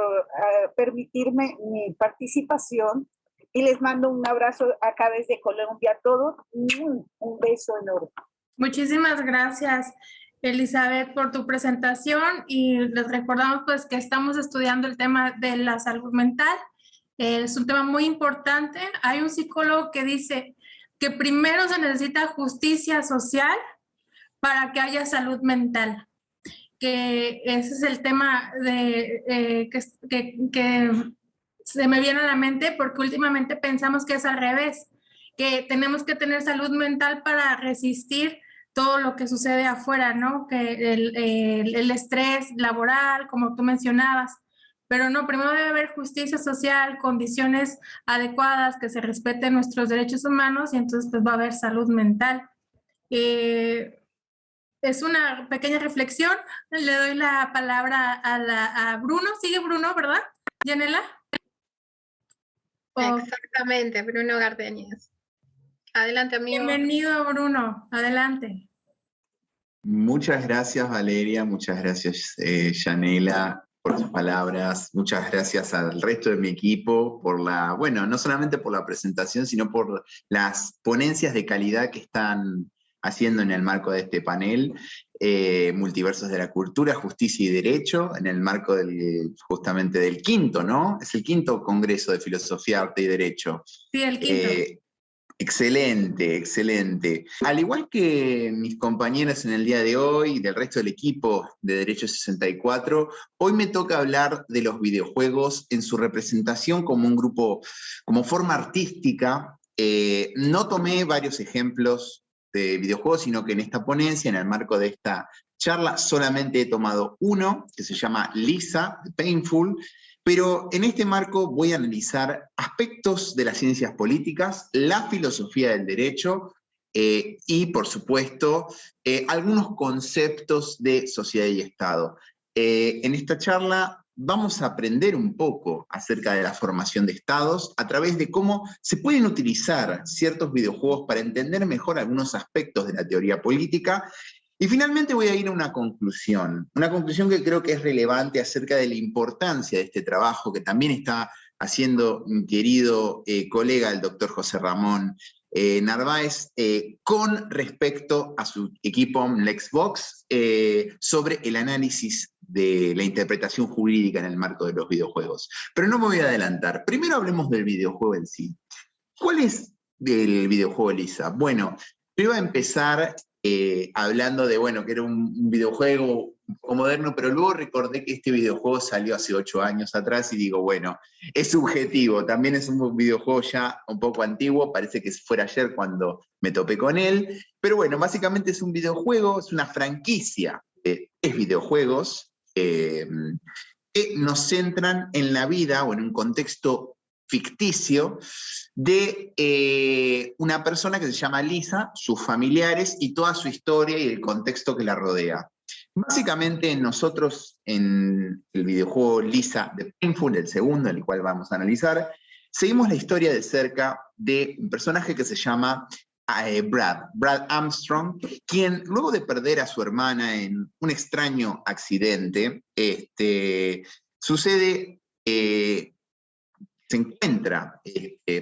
permitirme mi participación y les mando un abrazo acá desde Colombia a todos. Un beso enorme. Muchísimas gracias, Elizabeth, por tu presentación, y les recordamos pues que estamos estudiando el tema de la salud mental. Es un tema muy importante. Hay un psicólogo que dice que primero se necesita justicia social para que haya salud mental, que ese es el tema que se me viene a la mente, porque últimamente pensamos que es al revés, que tenemos que tener salud mental para resistir todo lo que sucede afuera, ¿no? Que el estrés laboral, como tú mencionabas, pero no, primero debe haber justicia social, condiciones adecuadas, que se respeten nuestros derechos humanos, y entonces pues va a haber salud mental. Es una pequeña reflexión. Le doy la palabra a Bruno. Sigue Bruno, ¿verdad, Yanela? Exactamente, Bruno Gardeñez. Adelante, amigo. Bienvenido, Bruno. Adelante. Muchas gracias, Valeria. Muchas gracias, Yanela, por sus palabras. Muchas gracias al resto de mi equipo por no solamente por la presentación, sino por las ponencias de calidad que están haciendo en el marco de este panel, Multiversos de la Cultura, Justicia y Derecho, en el marco justamente del quinto, ¿no? Es el quinto Congreso de Filosofía, Arte y Derecho. Sí, el quinto. Excelente, excelente. Al igual que mis compañeros en el día de hoy, del resto del equipo de Derecho 64, hoy me toca hablar de los videojuegos en su representación como un grupo, como forma artística. No tomé varios ejemplos de videojuegos, sino que en esta ponencia, en el marco de esta charla, solamente he tomado uno, que se llama Lisa, Painful, pero en este marco voy a analizar aspectos de las ciencias políticas, la filosofía del derecho y, por supuesto, algunos conceptos de sociedad y Estado. En esta charla vamos a aprender un poco acerca de la formación de estados a través de cómo se pueden utilizar ciertos videojuegos para entender mejor algunos aspectos de la teoría política. Y finalmente voy a ir a una conclusión que creo que es relevante acerca de la importancia de este trabajo que también está haciendo mi querido colega, el doctor José Ramón Narváez, con respecto a su equipo Lexbox, sobre el análisis de la interpretación jurídica en el marco de los videojuegos. Pero no me voy a adelantar. Primero hablemos del videojuego en sí. ¿Cuál es el videojuego Lisa? Bueno, yo iba a empezar hablando de, bueno, que era un videojuego un poco moderno, pero luego recordé que este videojuego salió hace 8 años atrás y digo, bueno, es subjetivo, también es un videojuego ya un poco antiguo, parece que fuera ayer cuando me topé con él, pero bueno, básicamente es un videojuego, es una franquicia de 3 videojuegos que nos centran en la vida o en un contexto ficticio de una persona que se llama Lisa, sus familiares y toda su historia y el contexto que la rodea. Básicamente nosotros en el videojuego Lisa de Painful, el segundo, el cual vamos a analizar, seguimos la historia de cerca de un personaje que se llama Brad Armstrong, quien luego de perder a su hermana en un extraño accidente, sucede se encuentra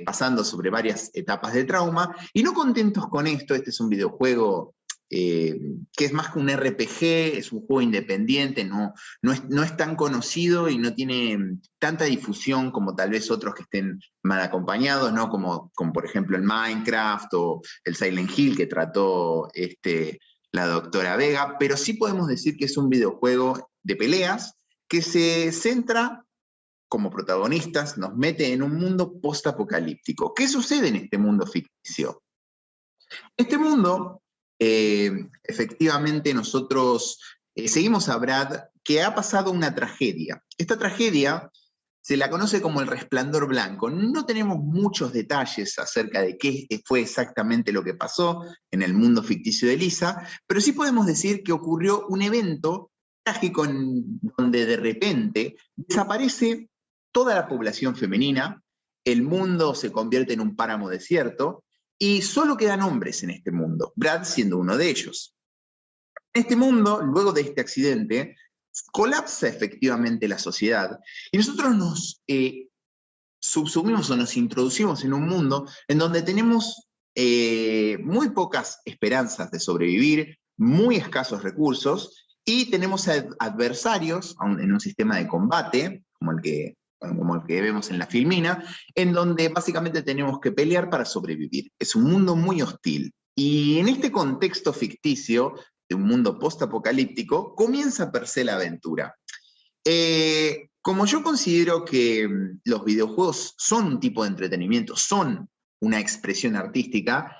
pasando sobre varias etapas de trauma, y no contentos con esto, este es un videojuego que es más que un RPG, es un juego independiente, no es tan conocido y no tiene tanta difusión como tal vez otros que estén mal acompañados, ¿no? Como por ejemplo el Minecraft o el Silent Hill que trató la doctora Vega, pero sí podemos decir que es un videojuego de peleas que se centra como protagonistas, nos mete en un mundo post-apocalíptico. ¿Qué sucede en este mundo ficticio? Este mundo, efectivamente nosotros seguimos a Brad, que ha pasado una tragedia. Esta tragedia se la conoce como el resplandor blanco. No tenemos muchos detalles acerca de qué fue exactamente lo que pasó en el mundo ficticio de Lisa, pero sí podemos decir que ocurrió un evento trágico en donde de repente desaparece toda la población femenina, el mundo se convierte en un páramo desierto y solo quedan hombres en este mundo, Brad siendo uno de ellos. En este mundo, luego de este accidente, colapsa efectivamente la sociedad y nosotros nos subsumimos o nos introducimos en un mundo en donde tenemos muy pocas esperanzas de sobrevivir, muy escasos recursos y tenemos adversarios en un sistema de combate como el que vemos en la filmina, en donde básicamente tenemos que pelear para sobrevivir. Es un mundo muy hostil. Y en este contexto ficticio de un mundo post-apocalíptico, comienza per se la aventura. Como yo considero que los videojuegos son un tipo de entretenimiento, son una expresión artística,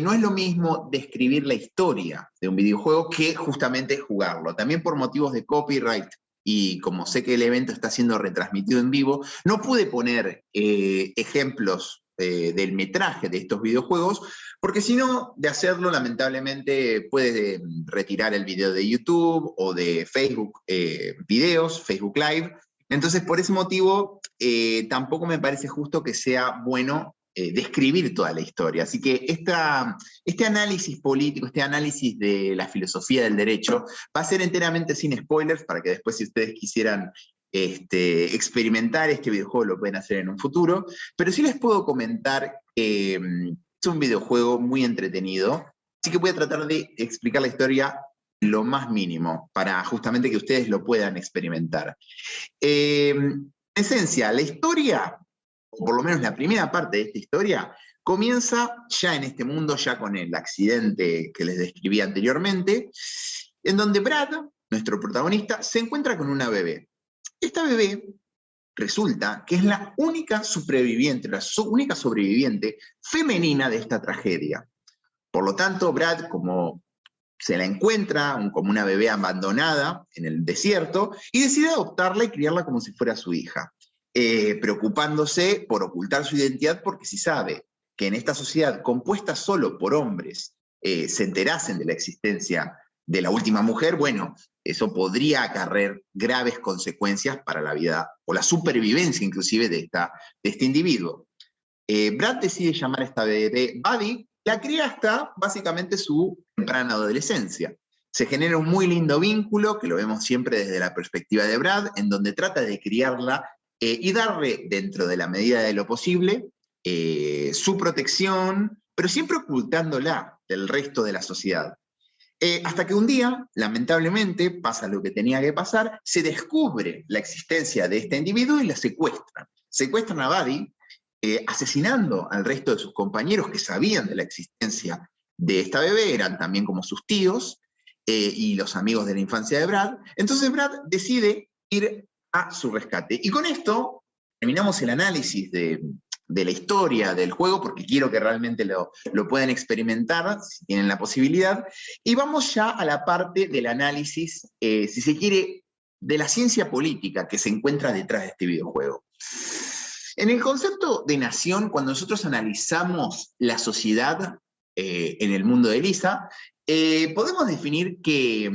no es lo mismo describir la historia de un videojuego que justamente jugarlo. También por motivos de copyright, y como sé que el evento está siendo retransmitido en vivo, no pude poner ejemplos del metraje de estos videojuegos, porque si no, de hacerlo, lamentablemente, puede retirar el video de YouTube o de Facebook videos, Facebook Live. Entonces, por ese motivo, tampoco me parece justo que sea bueno describir toda la historia. Así que este análisis político, este análisis de la filosofía del derecho, va a ser enteramente sin spoilers, para que después, si ustedes quisieran experimentar este videojuego, lo pueden hacer en un futuro. Pero sí les puedo comentar que es un videojuego muy entretenido, así que voy a tratar de explicar la historia lo más mínimo, para justamente que ustedes lo puedan experimentar. En esencia, la historia, o por lo menos la primera parte de esta historia, comienza ya en este mundo, ya con el accidente que les describí anteriormente, en donde Brad, nuestro protagonista, se encuentra con una bebé. Esta bebé resulta que es la única sobreviviente femenina de esta tragedia. Por lo tanto, Brad, como se la encuentra como una bebé abandonada en el desierto, y decide adoptarla y criarla como si fuera su hija. Preocupándose por ocultar su identidad, porque si sabe que en esta sociedad compuesta solo por hombres se enterasen de la existencia de la última mujer, bueno, eso podría acarrear graves consecuencias para la vida o la supervivencia inclusive de este individuo. Brad decide llamar a esta bebé Buddy, la cría hasta básicamente su temprana adolescencia. Se genera un muy lindo vínculo, que lo vemos siempre desde la perspectiva de Brad, en donde trata de criarla y darle, dentro de la medida de lo posible, su protección, pero siempre ocultándola del resto de la sociedad. Hasta que un día, lamentablemente, pasa lo que tenía que pasar, se descubre la existencia de este individuo y la secuestran. Secuestran a Buddy, asesinando al resto de sus compañeros que sabían de la existencia de esta bebé, eran también como sus tíos y los amigos de la infancia de Brad. Entonces Brad decide ir a su rescate. Y con esto terminamos el análisis de la historia del juego, porque quiero que realmente lo puedan experimentar, si tienen la posibilidad, y vamos ya a la parte del análisis, si se quiere, de la ciencia política que se encuentra detrás de este videojuego. En el concepto de nación, cuando nosotros analizamos la sociedad en el mundo de Lisa, podemos definir que,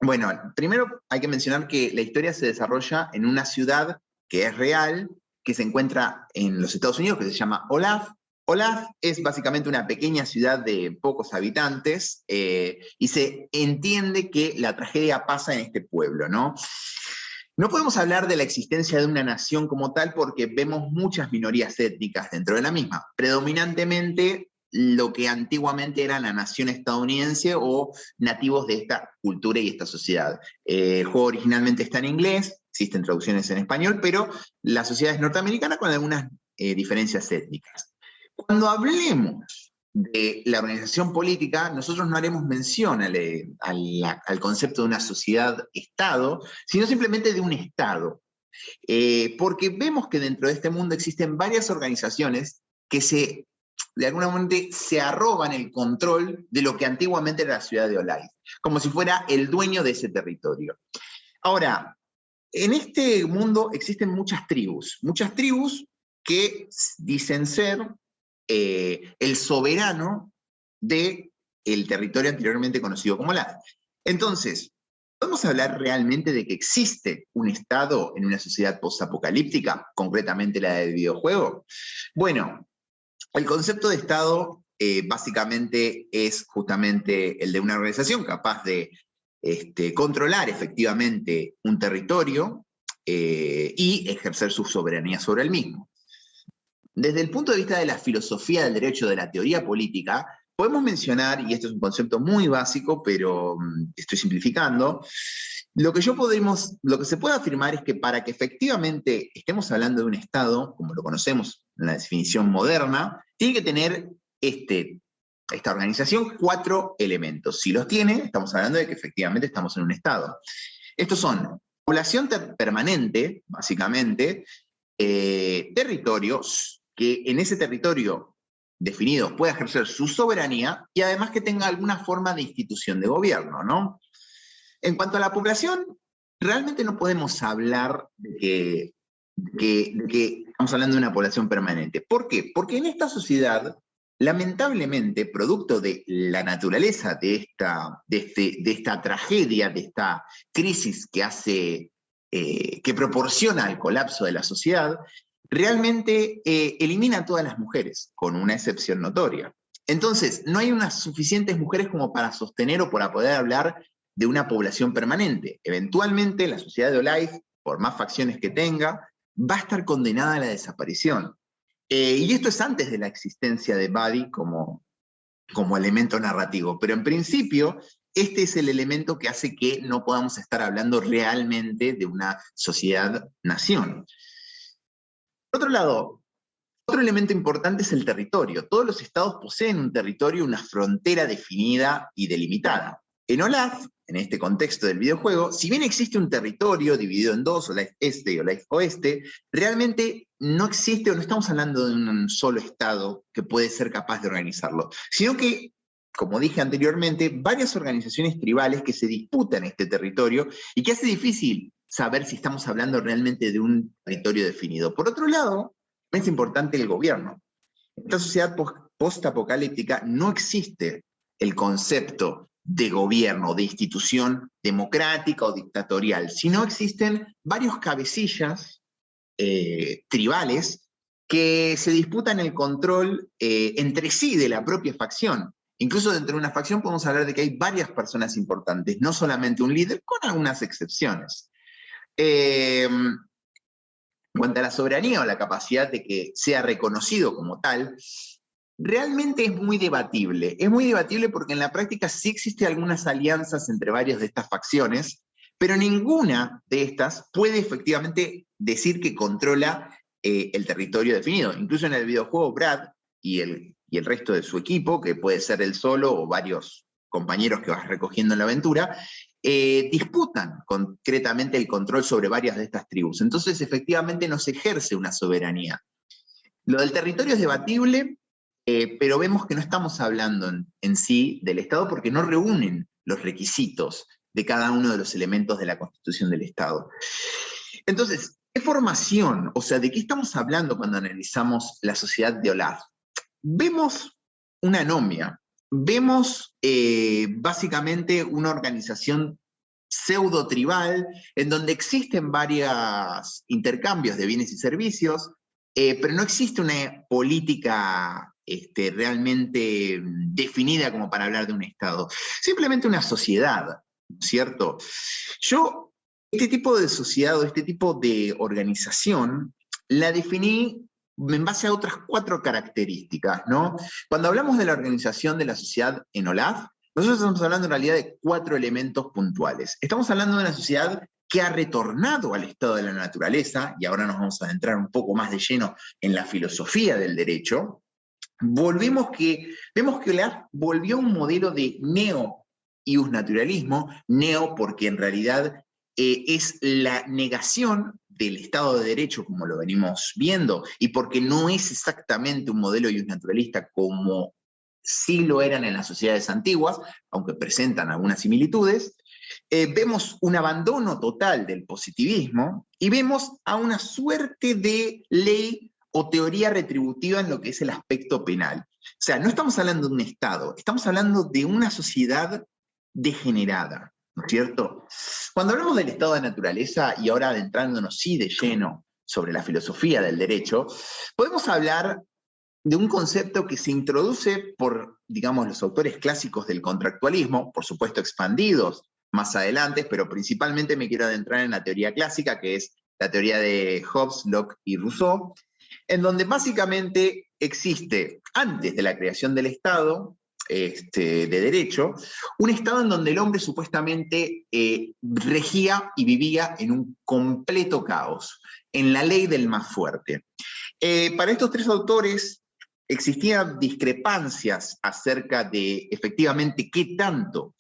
bueno, primero hay que mencionar que la historia se desarrolla en una ciudad que es real, que se encuentra en los Estados Unidos, que se llama Olathe. Olathe es básicamente una pequeña ciudad de pocos habitantes y se entiende que la tragedia pasa en este pueblo, ¿no? No podemos hablar de la existencia de una nación como tal porque vemos muchas minorías étnicas dentro de la misma, predominantemente lo que antiguamente era la nación estadounidense o nativos de esta cultura y esta sociedad. El juego originalmente está en inglés, existen traducciones en español, pero la sociedad es norteamericana con algunas diferencias étnicas. Cuando hablemos de la organización política, nosotros no haremos mención al concepto de una sociedad-estado, sino simplemente de un estado. Porque vemos que dentro de este mundo existen varias organizaciones que de alguna manera se arrogan el control de lo que antiguamente era la ciudad de Olathe, como si fuera el dueño de ese territorio. Ahora, en este mundo existen muchas tribus que dicen ser el soberano del territorio anteriormente conocido como Olathe. Entonces, ¿podemos hablar realmente de que existe un estado en una sociedad postapocalíptica, concretamente la del videojuego? Bueno, el concepto de estado básicamente es justamente el de una organización capaz de controlar efectivamente un territorio y ejercer su soberanía sobre el mismo. Desde el punto de vista de la filosofía del derecho, de la teoría política, podemos mencionar, y esto es un concepto muy básico, pero estoy simplificando, lo que se puede afirmar es que para que efectivamente estemos hablando de un Estado, como lo conocemos en la definición moderna, tiene que tener esta organización 4 elementos. Si los tiene, estamos hablando de que efectivamente estamos en un Estado. Estos son población permanente, básicamente, territorios, que en ese territorio definido pueda ejercer su soberanía y además que tenga alguna forma de institución de gobierno, ¿no? En cuanto a la población, realmente no podemos hablar de que estamos hablando de una población permanente. ¿Por qué? Porque en esta sociedad, lamentablemente, producto de la naturaleza de esta tragedia, de esta crisis que proporciona el colapso de la sociedad, realmente elimina a todas las mujeres, con una excepción notoria. Entonces, no hay unas suficientes mujeres como para sostener o para poder hablar de una población permanente. Eventualmente, la sociedad de Olathe, por más facciones que tenga, va a estar condenada a la desaparición. Y esto es antes de la existencia de Buddy como elemento narrativo. Pero en principio, este es el elemento que hace que no podamos estar hablando realmente de una sociedad-nación. Por otro lado, otro elemento importante es el territorio. Todos los estados poseen un territorio, una frontera definida y delimitada. En Olathe, en este contexto del videojuego, si bien existe un territorio dividido en dos, Olathe Este y Olathe Oeste, realmente no existe o no estamos hablando de un solo estado que puede ser capaz de organizarlo, sino que, como dije anteriormente, varias organizaciones tribales que se disputan este territorio y que hace difícil saber si estamos hablando realmente de un territorio definido. Por otro lado, es importante el gobierno. En esta sociedad post-apocalíptica no existe el concepto de gobierno, de institución democrática o dictatorial, sino existen varios cabecillas tribales que se disputan el control entre sí de la propia facción. Incluso dentro de una facción podemos hablar de que hay varias personas importantes, no solamente un líder, con algunas excepciones. En cuanto a la soberanía o la capacidad de que sea reconocido como tal, realmente es muy debatible. Es muy debatible porque en la práctica sí existen algunas alianzas entre varias de estas facciones, pero ninguna de estas puede efectivamente decir que controla el territorio definido. Incluso en el videojuego, Brad y el resto de su equipo, que puede ser él solo o varios compañeros que vas recogiendo en la aventura, disputan concretamente el control sobre varias de estas tribus. Entonces, efectivamente, no se ejerce una soberanía. Lo del territorio es debatible, pero vemos que no estamos hablando en sí del Estado porque no reúnen los requisitos de cada uno de los elementos de la constitución del Estado. Entonces, ¿qué formación? O sea, ¿de qué estamos hablando cuando analizamos la sociedad de Olaf? Vemos una anomia, vemos básicamente una organización pseudo-tribal en donde existen varios intercambios de bienes y servicios, pero no existe una política realmente definida como para hablar de un Estado. Simplemente una sociedad, ¿cierto? Este tipo de sociedad o este tipo de organización la definí en base a otras 4 características, ¿no? Cuando hablamos de la organización de la sociedad en Olaf, nosotros estamos hablando en realidad de 4 elementos puntuales. Estamos hablando de una sociedad que ha retornado al estado de la naturaleza, y ahora nos vamos a adentrar un poco más de lleno en la filosofía del derecho. Vemos que Olaf volvió a un modelo de neo-iusnaturalismo, neo porque en realidad es la negación del Estado de Derecho como lo venimos viendo, y porque no es exactamente un modelo iusnaturalista como sí lo eran en las sociedades antiguas, aunque presentan algunas similitudes. Vemos un abandono total del positivismo y vemos a una suerte de ley o teoría retributiva en lo que es el aspecto penal. O sea, no estamos hablando de un Estado, estamos hablando de una sociedad degenerada, ¿no es cierto? Cuando hablamos del estado de naturaleza, y ahora adentrándonos sí de lleno sobre la filosofía del derecho, podemos hablar de un concepto que se introduce por, digamos, los autores clásicos del contractualismo, por supuesto expandidos más adelante, pero principalmente me quiero adentrar en la teoría clásica, que es la teoría de Hobbes, Locke y Rousseau, en donde básicamente existe, antes de la creación del Estado de derecho, un Estado en donde el hombre supuestamente regía y vivía en un completo caos, en la ley del más fuerte. Para estos 3 autores existían discrepancias acerca de efectivamente qué tanto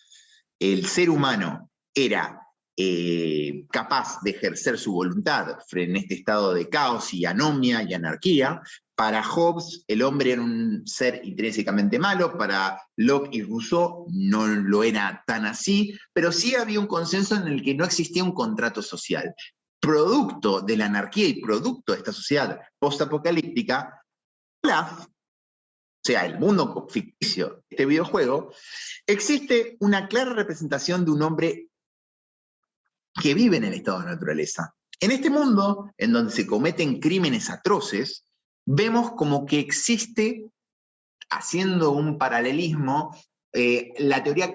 el ser humano era capaz de ejercer su voluntad en este estado de caos y anomia y anarquía. Para Hobbes, el hombre era un ser intrínsecamente malo, para Locke y Rousseau no lo era tan así, pero sí había un consenso en el que no existía un contrato social. Producto de la anarquía y producto de esta sociedad postapocalíptica, Olaf, o sea, el mundo ficticio de este videojuego, existe una clara representación de un hombre que vive en el estado de naturaleza. En este mundo, en donde se cometen crímenes atroces, vemos como que existe, haciendo un paralelismo, la teoría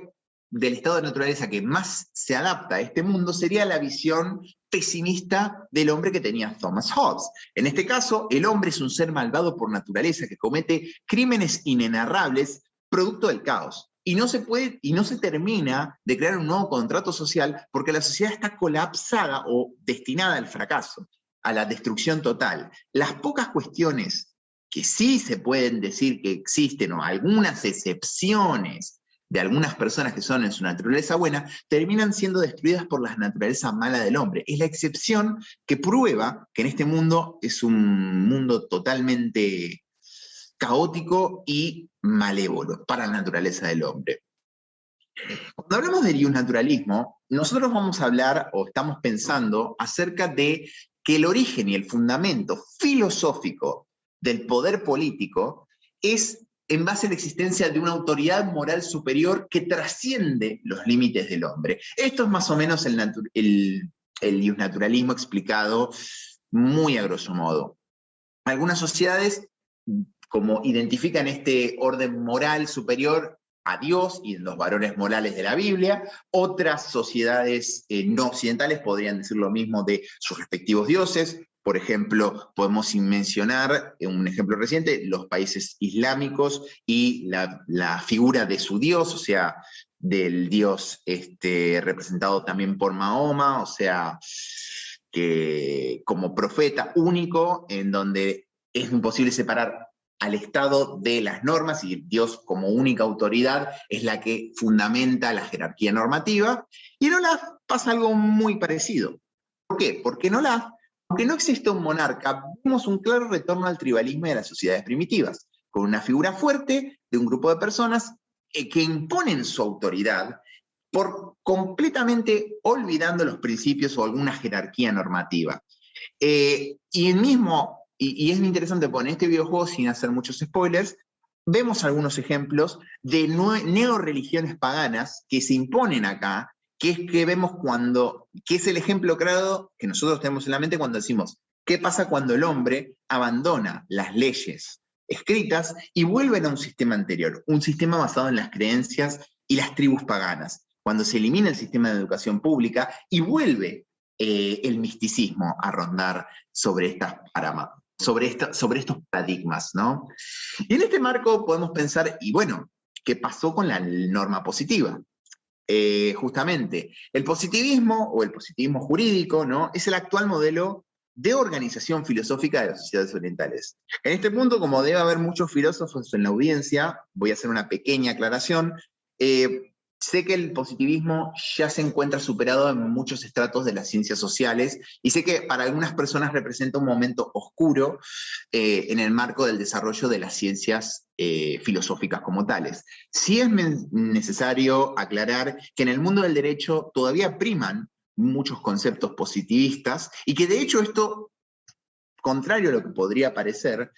del estado de naturaleza que más se adapta a este mundo sería la visión pesimista del hombre que tenía Thomas Hobbes. En este caso, el hombre es un ser malvado por naturaleza que comete crímenes inenarrables producto del caos. Y no se termina de crear un nuevo contrato social porque la sociedad está colapsada o destinada al fracaso, a la destrucción total. Las pocas cuestiones que sí se pueden decir que existen, o algunas excepciones de algunas personas que son en su naturaleza buena, terminan siendo destruidas por la naturaleza mala del hombre. Es la excepción que prueba que en este mundo es un mundo totalmente caótico y malévolo para la naturaleza del hombre. Cuando hablamos del iusnaturalismo, nosotros vamos a hablar, o estamos pensando, acerca de que el origen y el fundamento filosófico del poder político es en base a la existencia de una autoridad moral superior que trasciende los límites del hombre. Esto es más o menos el iusnaturalismo explicado muy a grosso modo. Algunas sociedades, como identifican este orden moral superior a Dios y los valores morales de la Biblia, otras sociedades no occidentales podrían decir lo mismo de sus respectivos dioses, Por ejemplo, podemos mencionar un ejemplo reciente, los países islámicos y la figura de su Dios, o sea, del Dios representado también por Mahoma, o sea, que como profeta único, en donde es imposible separar al Estado de las normas, y Dios como única autoridad es la que fundamenta la jerarquía normativa, y en Olaf pasa algo muy parecido. ¿Por qué? Porque en Olaf, aunque no existe un monarca, vemos un claro retorno al tribalismo de las sociedades primitivas, con una figura fuerte de un grupo de personas que imponen su autoridad por completamente olvidando los principios o alguna jerarquía normativa. Y es interesante porque en este videojuego, sin hacer muchos spoilers, vemos algunos ejemplos de neoreligiones paganas que se imponen acá, que es que vemos que es el ejemplo claro que nosotros tenemos en la mente cuando decimos, ¿qué pasa cuando el hombre abandona las leyes escritas y vuelve a un sistema anterior, un sistema basado en las creencias y las tribus paganas? Cuando se elimina el sistema de educación pública y vuelve el misticismo a rondar sobre estos paradigmas, ¿no? Y en este marco podemos pensar, y bueno, ¿qué pasó con la norma positiva? Justamente, el positivismo o el positivismo jurídico, ¿no?, es el actual modelo de organización filosófica de las sociedades orientales. En este punto, como debe haber muchos filósofos en la audiencia, voy a hacer una pequeña aclaración. Sé que el positivismo ya se encuentra superado en muchos estratos de las ciencias sociales, y sé que para algunas personas representa un momento oscuro en el marco del desarrollo de las ciencias filosóficas como tales. Sí es necesario aclarar que en el mundo del derecho todavía priman muchos conceptos positivistas, y que de hecho esto, contrario a lo que podría parecer,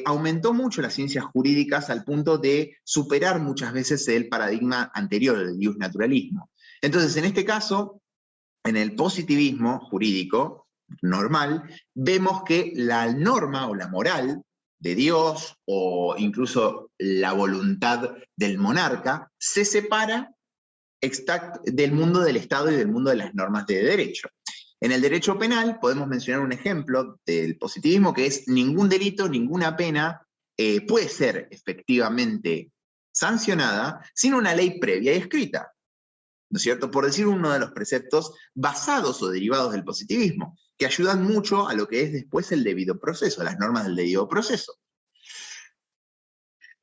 aumentó mucho las ciencias jurídicas al punto de superar muchas veces el paradigma anterior del justnaturalismo. Entonces, en este caso, en el positivismo jurídico normal, vemos que la norma o la moral de Dios, o incluso la voluntad del monarca, se separa del mundo del Estado y del mundo de las normas de derecho. En el derecho penal podemos mencionar un ejemplo del positivismo, que es ningún delito, ninguna pena puede ser efectivamente sancionada sin una ley previa y escrita, ¿no es cierto? Por decir uno de los preceptos basados o derivados del positivismo, que ayudan mucho a lo que es después el debido proceso, las normas del debido proceso.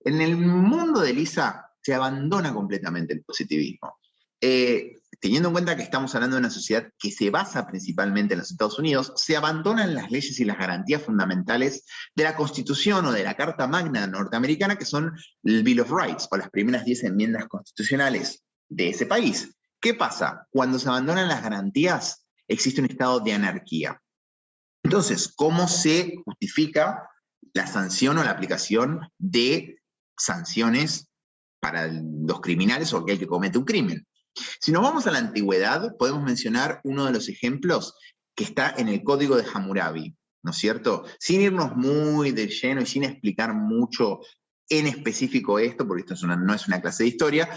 En el mundo de Lisa se abandona completamente el positivismo. Teniendo en cuenta que estamos hablando de una sociedad que se basa principalmente en los Estados Unidos, se abandonan las leyes y las garantías fundamentales de la Constitución o de la Carta Magna norteamericana, que son el Bill of Rights, o las primeras 10 enmiendas constitucionales de ese país. ¿Qué pasa? Cuando se abandonan las garantías, existe un estado de anarquía. Entonces, ¿cómo se justifica la sanción o la aplicación de sanciones para los criminales o aquel que comete un crimen? Si nos vamos a la antigüedad, podemos mencionar uno de los ejemplos que está en el Código de Hammurabi, ¿no es cierto? Sin irnos muy de lleno y sin explicar mucho en específico esto, porque esto no es una clase de historia,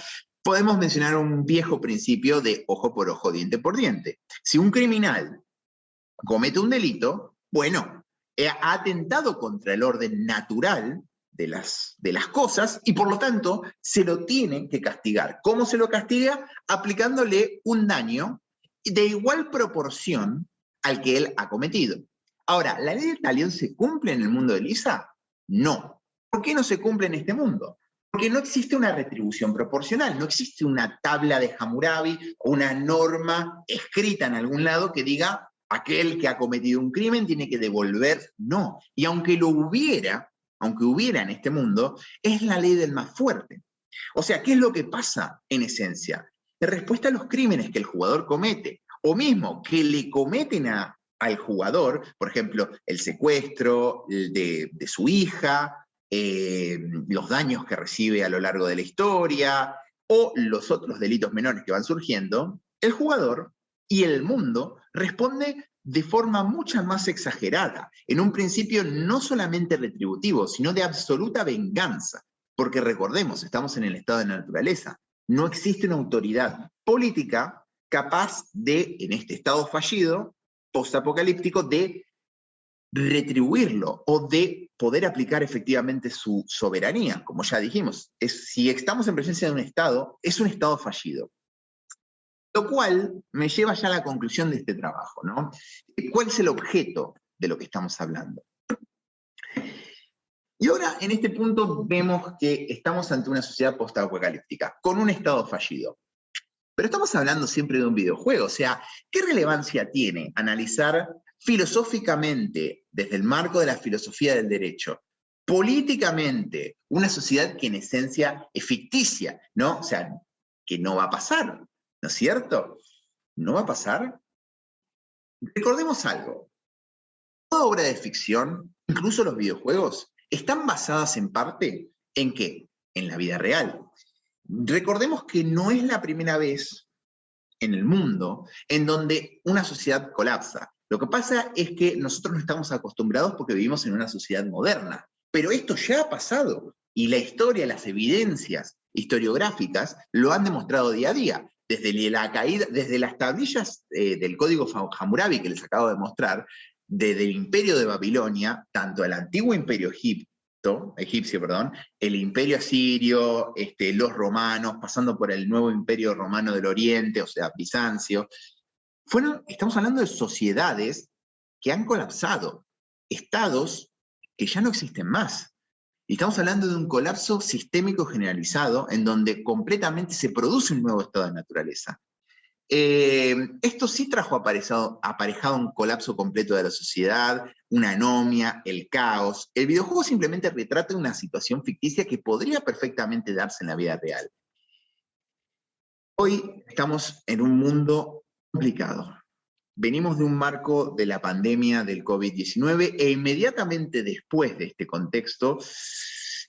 podemos mencionar un viejo principio de ojo por ojo, diente por diente. Si un criminal comete un delito, bueno, ha atentado contra el orden natural de las cosas, y por lo tanto se lo tienen que castigar. ¿Cómo se lo castiga? Aplicándole un daño de igual proporción al que él ha cometido. Ahora, ¿la ley del talión se cumple en el mundo de Lisa? No. ¿Por qué no se cumple en este mundo? Porque no existe una retribución proporcional, no existe una tabla de Hammurabi o una norma escrita en algún lado que diga aquel que ha cometido un crimen tiene que devolver. No. Y aunque hubiera en este mundo, es la ley del más fuerte. O sea, ¿qué es lo que pasa en esencia? En respuesta a los crímenes que el jugador comete, o mismo que le cometen al jugador, por ejemplo, el secuestro de su hija, los daños que recibe a lo largo de la historia, o los otros delitos menores que van surgiendo, el jugador y el mundo responde de forma mucho más exagerada, en un principio no solamente retributivo, sino de absoluta venganza, porque recordemos, estamos en el estado de naturaleza, no existe una autoridad política capaz de, en este estado fallido, postapocalíptico, de retribuirlo o de poder aplicar efectivamente su soberanía. Como ya dijimos, si estamos en presencia de un Estado, es un Estado fallido. Lo cual me lleva ya a la conclusión de este trabajo, ¿no? ¿Cuál es el objeto de lo que estamos hablando? Y ahora, en este punto, vemos que estamos ante una sociedad post-apocalíptica, con un Estado fallido. Pero estamos hablando siempre de un videojuego, o sea, ¿qué relevancia tiene analizar filosóficamente, desde el marco de la filosofía del derecho, políticamente, una sociedad que en esencia es ficticia, ¿no? O sea, que no va a pasar, ¿no es cierto? ¿No va a pasar? Recordemos algo. Toda obra de ficción, incluso los videojuegos, están basadas en parte ¿en qué? En la vida real. Recordemos que no es la primera vez en el mundo en donde una sociedad colapsa. Lo que pasa es que nosotros no estamos acostumbrados porque vivimos en una sociedad moderna. Pero esto ya ha pasado y la historia, las evidencias historiográficas lo han demostrado día a día. Desde la caída, desde las tablillas del código Hammurabi que les acabo de mostrar, desde el imperio de Babilonia, tanto el antiguo imperio egipcio, el imperio asirio, los romanos, pasando por el nuevo imperio romano del oriente, o sea, Bizancio, estamos hablando de sociedades que han colapsado, estados que ya no existen más. Y estamos hablando de un colapso sistémico generalizado en donde completamente se produce un nuevo estado de naturaleza. Esto sí trajo aparejado un colapso completo de la sociedad, una anomia, el caos. El videojuego simplemente retrata una situación ficticia que podría perfectamente darse en la vida real. Hoy estamos en un mundo complicado. Venimos de un marco de la pandemia del COVID-19 e inmediatamente después de este contexto,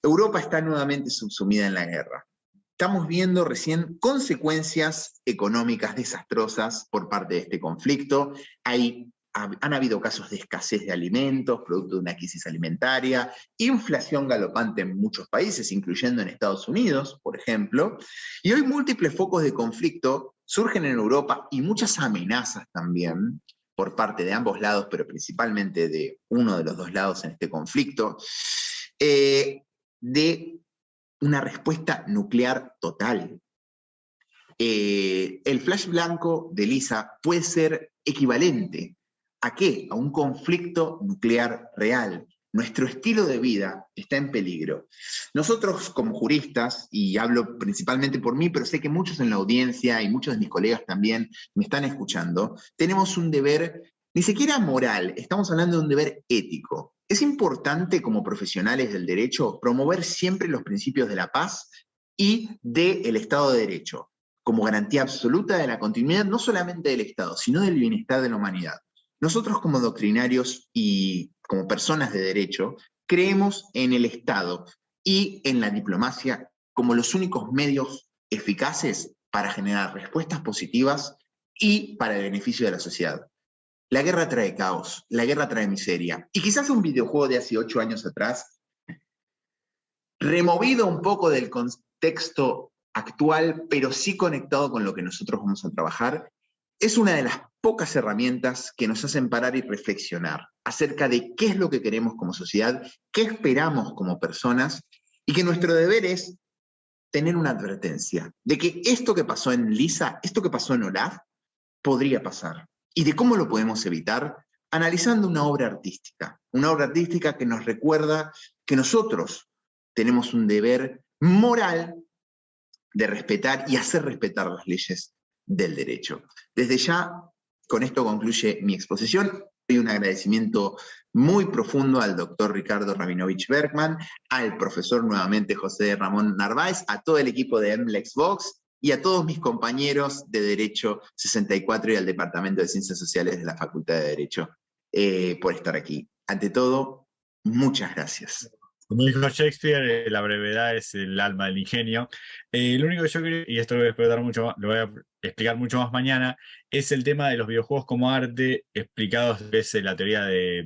Europa está nuevamente subsumida en la guerra. Estamos viendo recién consecuencias económicas desastrosas por parte de este conflicto. Han habido casos de escasez de alimentos, producto de una crisis alimentaria, inflación galopante en muchos países, incluyendo en Estados Unidos, por ejemplo, y hoy múltiples focos de conflicto surgen en Europa y muchas amenazas también por parte de ambos lados, pero principalmente de uno de los dos lados en este conflicto, de una respuesta nuclear total. El flash blanco de Lisa puede ser equivalente ¿a qué? A un conflicto nuclear real. Nuestro estilo de vida está en peligro. Nosotros como juristas, y hablo principalmente por mí, pero sé que muchos en la audiencia y muchos de mis colegas también me están escuchando, tenemos un deber, ni siquiera moral, estamos hablando de un deber ético. Es importante como profesionales del derecho promover siempre los principios de la paz y del Estado de Derecho, como garantía absoluta de la continuidad no solamente del Estado, sino del bienestar de la humanidad. Nosotros como doctrinarios y como personas de derecho, creemos en el Estado y en la diplomacia como los únicos medios eficaces para generar respuestas positivas y para el beneficio de la sociedad. La guerra trae caos, la guerra trae miseria. Y quizás un videojuego de hace 8 años atrás, removido un poco del contexto actual, pero sí conectado con lo que nosotros vamos a trabajar, es una de las pocas herramientas que nos hacen parar y reflexionar acerca de qué es lo que queremos como sociedad, qué esperamos como personas, y que nuestro deber es tener una advertencia de que esto que pasó en Lisa, esto que pasó en Olaf, podría pasar. Y de cómo lo podemos evitar analizando una obra artística que nos recuerda que nosotros tenemos un deber moral de respetar y hacer respetar las leyes del derecho. Desde ya, con esto concluye mi exposición. Doy un agradecimiento muy profundo al doctor Ricardo Rabinovich Bergman, al profesor nuevamente José Ramón Narváez, a todo el equipo de MLexVox y a todos mis compañeros de Derecho 64 y al Departamento de Ciencias Sociales de la Facultad de Derecho por estar aquí. Ante todo, muchas gracias. Como dijo Shakespeare, la brevedad es el alma del ingenio. Lo único que yo creo, y esto lo voy a explicar mucho más, lo voy a explicar mucho más mañana, es el tema de los videojuegos como arte explicados desde la teoría de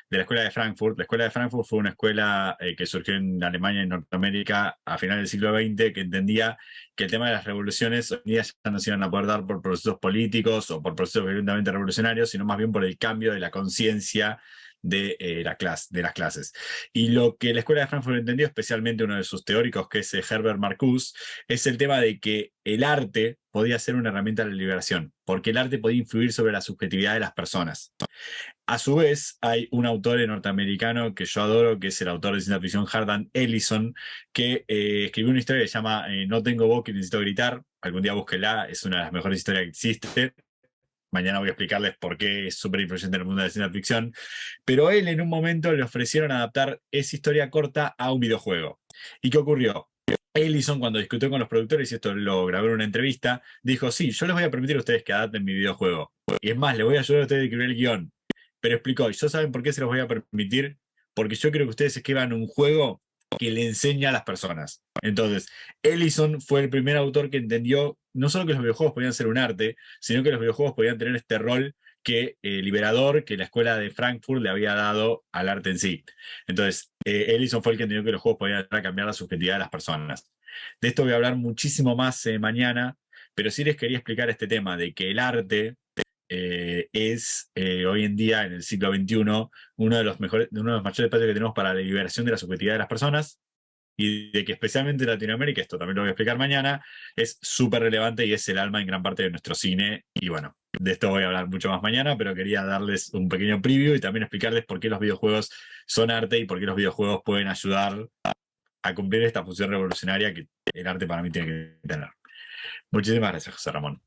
la Escuela de Frankfurt. La Escuela de Frankfurt fue una escuela que surgió en Alemania y Norteamérica a finales del siglo XX, que entendía que el tema de las revoluciones hoy en día ya no se iban a poder dar por procesos políticos o por procesos violentamente revolucionarios, sino más bien por el cambio de la conciencia de las clases. Y lo que la Escuela de Frankfurt entendió, especialmente uno de sus teóricos, que es Herbert Marcuse, es el tema de que el arte podía ser una herramienta de la liberación, porque el arte podía influir sobre la subjetividad de las personas. A su vez, hay un autor norteamericano que yo adoro, que es el autor de ciencia ficción Harlan Ellison, que escribió una historia que se llama No tengo voz y necesito gritar. Algún día búsquela, es una de las mejores historias que existe. Mañana voy a explicarles por qué es súper influyente en el mundo de la ciencia ficción. Pero él en un momento le ofrecieron adaptar esa historia corta a un videojuego. ¿Y qué ocurrió? Ellison, cuando discutió con los productores, y esto lo grabó en una entrevista, dijo, sí, yo les voy a permitir a ustedes que adapten mi videojuego. Y es más, les voy a ayudar a ustedes a escribir el guión. Pero explicó, ¿y yo saben por qué se los voy a permitir? Porque yo quiero que ustedes escriban un juego que le enseña a las personas. Entonces, Ellison fue el primer autor que entendió no solo que los videojuegos podían ser un arte, sino que los videojuegos podían tener este rol liberador que la Escuela de Frankfurt le había dado al arte en sí. Entonces, Ellison fue el que entendió que los juegos podían ayudar a cambiar la subjetividad de las personas. De esto voy a hablar muchísimo más mañana, pero sí les quería explicar este tema de que el arte es hoy en día, en el siglo XXI, uno de los mayores espacios que tenemos para la liberación de la subjetividad de las personas, y de que especialmente en Latinoamérica, esto también lo voy a explicar mañana, es súper relevante y es el alma en gran parte de nuestro cine. Y bueno, de esto voy a hablar mucho más mañana, pero quería darles un pequeño preview y también explicarles por qué los videojuegos son arte y por qué los videojuegos pueden ayudar a cumplir esta función revolucionaria que el arte para mí tiene que tener. Muchísimas gracias, José Ramón.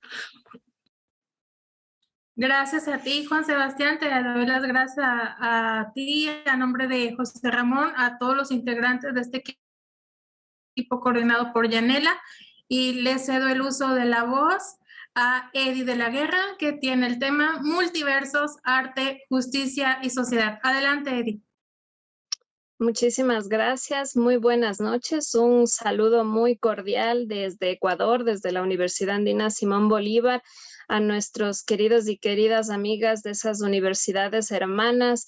Gracias a ti, Juan Sebastián. Te doy las gracias a ti, a nombre de José Ramón, a todos los integrantes de este equipo coordinado por Yanela, y le cedo el uso de la voz a Eddie de la Guerra, que tiene el tema Multiversos, Arte, Justicia y Sociedad. Adelante, Eddie. Muchísimas gracias, muy buenas noches. Un saludo muy cordial desde Ecuador, desde la Universidad Andina Simón Bolívar, a nuestros queridos y queridas amigas de esas universidades hermanas,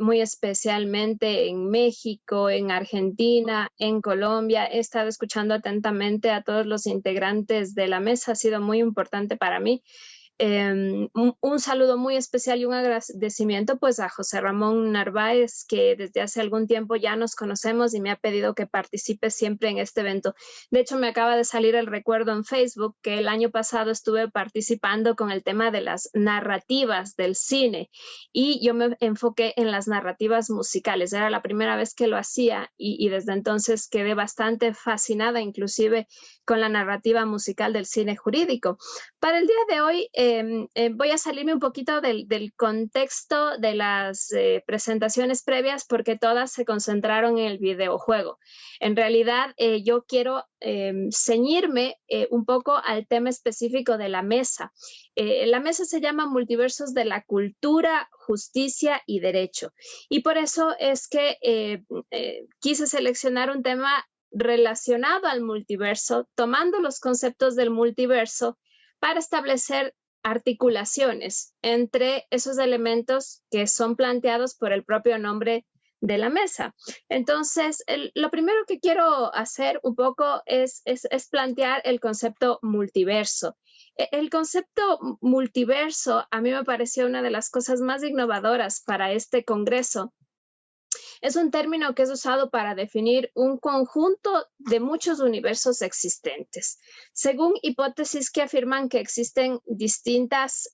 muy especialmente en México, en Argentina, en Colombia. He estado escuchando atentamente a todos los integrantes de la mesa, ha sido muy importante para mí. Un saludo muy especial y un agradecimiento pues a José Ramón Narváez, que desde hace algún tiempo ya nos conocemos y me ha pedido que participe siempre en este evento. De hecho, me acaba de salir el recuerdo en Facebook que el año pasado estuve participando con el tema de las narrativas del cine y yo me enfoqué en las narrativas musicales. Era la primera vez que lo hacía y desde entonces quedé bastante fascinada, inclusive con la narrativa musical del cine jurídico. Para el día de hoy voy a salirme un poquito del contexto de las presentaciones previas porque todas se concentraron en el videojuego. En realidad yo quiero ceñirme un poco al tema específico de la mesa. La mesa se llama Multiversos de la Cultura, Justicia y Derecho. Y por eso es que quise seleccionar un tema relacionado al multiverso, tomando los conceptos del multiverso para establecer articulaciones entre esos elementos que son planteados por el propio nombre de la mesa. Entonces, lo primero que quiero hacer un poco es plantear el concepto multiverso. El concepto multiverso a mí me pareció una de las cosas más innovadoras para este congreso. Es un término que es usado para definir un conjunto de muchos universos existentes, según hipótesis que afirman que existen distintas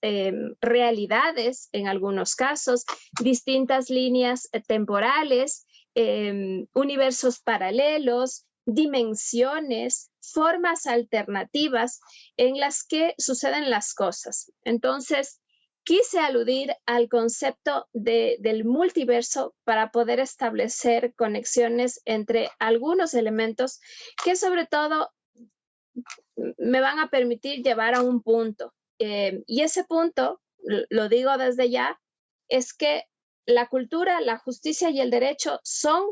realidades, en algunos casos, distintas líneas temporales, universos paralelos, dimensiones, formas alternativas en las que suceden las cosas. Entonces, quise aludir al concepto del multiverso para poder establecer conexiones entre algunos elementos que sobre todo me van a permitir llevar a un punto. Y ese punto, lo digo desde ya, es que la cultura, la justicia y el derecho son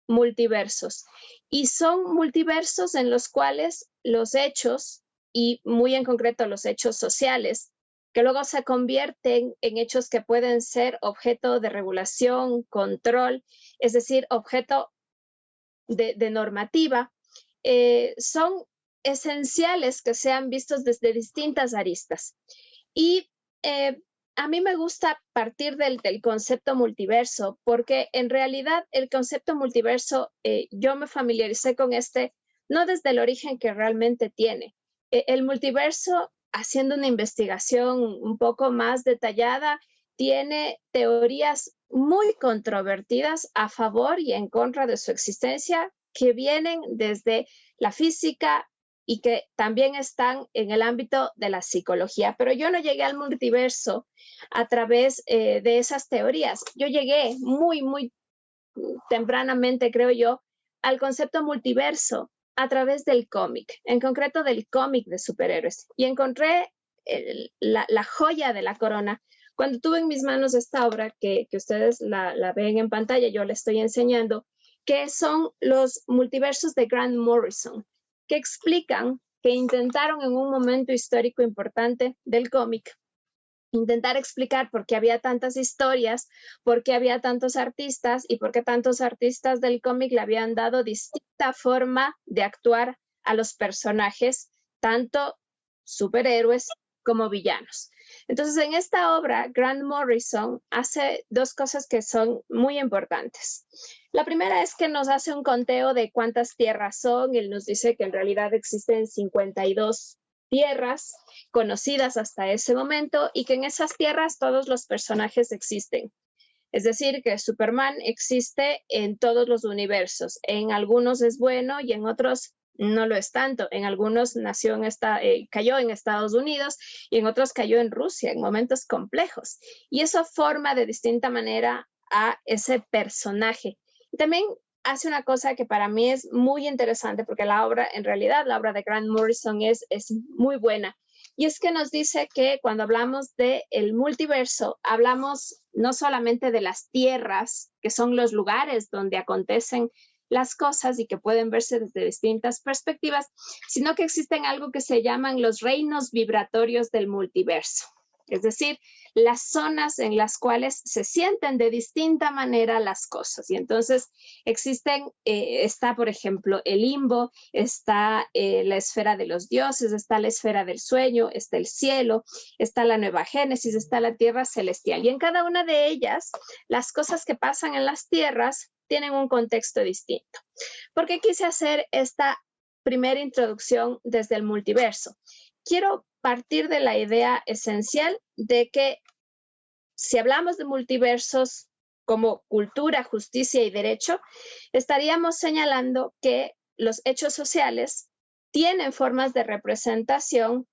multiversos. Y son multiversos en los cuales los hechos, y muy en concreto los hechos sociales, que luego se convierten en hechos que pueden ser objeto de regulación, control, es decir, objeto de normativa, son esenciales que sean vistos desde distintas aristas. Y a mí me gusta partir del concepto multiverso, porque en realidad el concepto multiverso, yo me familiaricé con no desde el origen que realmente tiene. El multiverso, haciendo una investigación un poco más detallada, tiene teorías muy controvertidas a favor y en contra de su existencia, que vienen desde la física y que también están en el ámbito de la psicología. Pero yo no llegué al multiverso a través de esas teorías. Yo llegué muy tempranamente, creo yo, al concepto multiverso a través del cómic, en concreto del cómic de superhéroes. Y encontré la joya de la corona cuando tuve en mis manos esta obra que ustedes la ven en pantalla, yo la estoy enseñando, que son los multiversos de Grant Morrison, que explican que intentaron en un momento histórico importante del cómic intentar explicar por qué había tantas historias, por qué había tantos artistas y por qué tantos artistas del cómic le habían dado distinta forma de actuar a los personajes, tanto superhéroes como villanos. Entonces, en esta obra, Grant Morrison hace dos cosas que son muy importantes. La primera es que nos hace un conteo de cuántas tierras son. Él nos dice que en realidad existen 52 tierras conocidas hasta ese momento y que en esas tierras todos los personajes existen. Es decir, que Superman existe en todos los universos. En algunos es bueno y en otros no lo es tanto. En algunos cayó en Estados Unidos y en otros cayó en Rusia en momentos complejos. Y eso forma de distinta manera a ese personaje. Y también hace una cosa que para mí es muy interesante porque en realidad la obra de Grant Morrison es muy buena. Y es que nos dice que cuando hablamos del multiverso, hablamos no solamente de las tierras, que son los lugares donde acontecen las cosas y que pueden verse desde distintas perspectivas, sino que existen algo que se llaman los reinos vibratorios del multiverso. Es decir, las zonas en las cuales se sienten de distinta manera las cosas. Y entonces está, por ejemplo, el limbo, está la esfera de los dioses, está la esfera del sueño, está el cielo, está la nueva Génesis, está la tierra celestial. Y en cada una de ellas, las cosas que pasan en las tierras tienen un contexto distinto. ¿Por qué quise hacer esta primera introducción desde el multiverso? Quiero partir de la idea esencial de que si hablamos de multiversos como cultura, justicia y derecho, estaríamos señalando que los hechos sociales tienen formas de representación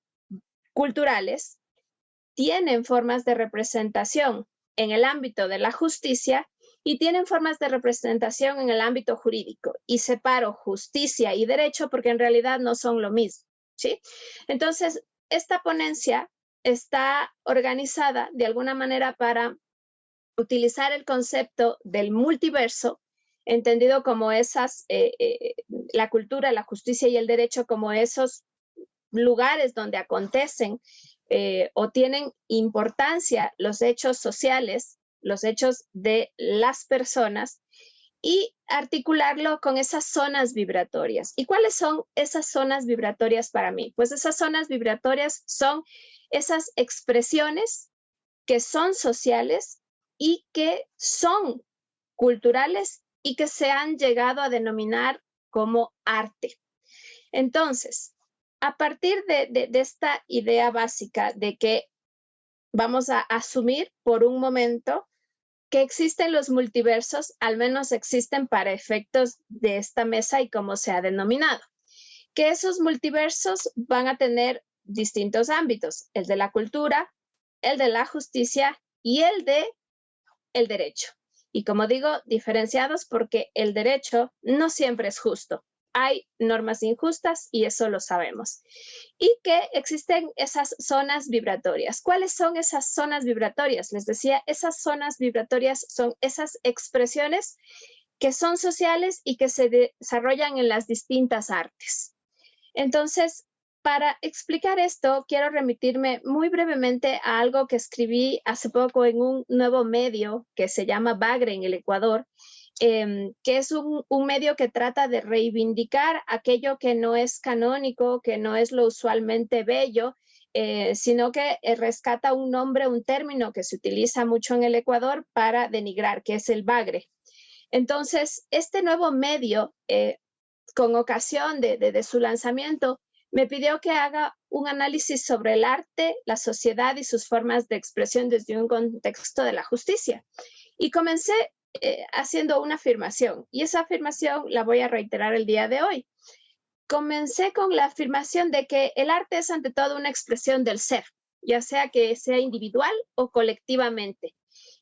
culturales, tienen formas de representación en el ámbito de la justicia y tienen formas de representación en el ámbito jurídico. Y separo justicia y derecho porque en realidad no son lo mismo, ¿sí? Entonces, esta ponencia está organizada de alguna manera para utilizar el concepto del multiverso, entendido como la cultura, la justicia y el derecho como esos lugares donde acontecen o tienen importancia los hechos sociales, los hechos de las personas, y articularlo con esas zonas vibratorias. ¿Y cuáles son esas zonas vibratorias para mí? Pues esas zonas vibratorias son esas expresiones que son sociales y que son culturales y que se han llegado a denominar como arte. Entonces, a partir de esta idea básica de que vamos a asumir por un momento que existen los multiversos, al menos existen para efectos de esta mesa y como se ha denominado, que esos multiversos van a tener distintos ámbitos, el de la cultura, el de la justicia y el de el derecho. Y como digo, diferenciados porque el derecho no siempre es justo. Hay normas injustas y eso lo sabemos. Y que existen esas zonas vibratorias. ¿Cuáles son esas zonas vibratorias? Les decía, esas zonas vibratorias son esas expresiones que son sociales y que se desarrollan en las distintas artes. Entonces, para explicar esto, quiero remitirme muy brevemente a algo que escribí hace poco en un nuevo medio que se llama Bagre en el Ecuador, que es un medio que trata de reivindicar aquello que no es canónico, que no es lo usualmente bello, sino que rescata un nombre, un término que se utiliza mucho en el Ecuador para denigrar, que es el bagre. Entonces, este nuevo medio, con ocasión de su lanzamiento, me pidió que haga un análisis sobre el arte, la sociedad y sus formas de expresión desde un contexto de la justicia. Y comencé haciendo una afirmación, y esa afirmación la voy a reiterar el día de hoy. Comencé con la afirmación de que el arte es ante todo una expresión del ser, ya sea que sea individual o colectivamente,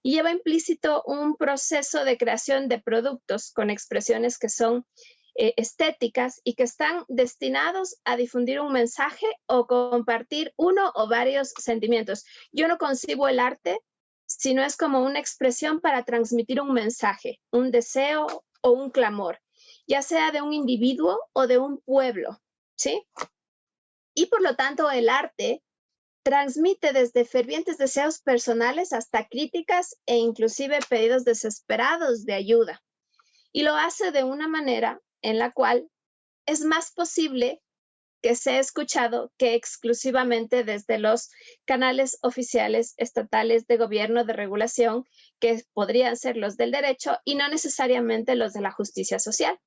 y lleva implícito un proceso de creación de productos con expresiones que son estéticas y que están destinados a difundir un mensaje o compartir uno o varios sentimientos. Yo no concibo el arte sino es como una expresión para transmitir un mensaje, un deseo o un clamor, ya sea de un individuo o de un pueblo, ¿sí? Y por lo tanto el arte transmite desde fervientes deseos personales hasta críticas e inclusive pedidos desesperados de ayuda. Y lo hace de una manera en la cual es más posible que sea escuchado que exclusivamente desde los canales oficiales estatales de gobierno de regulación, que podrían ser los del derecho y no necesariamente los de la justicia social.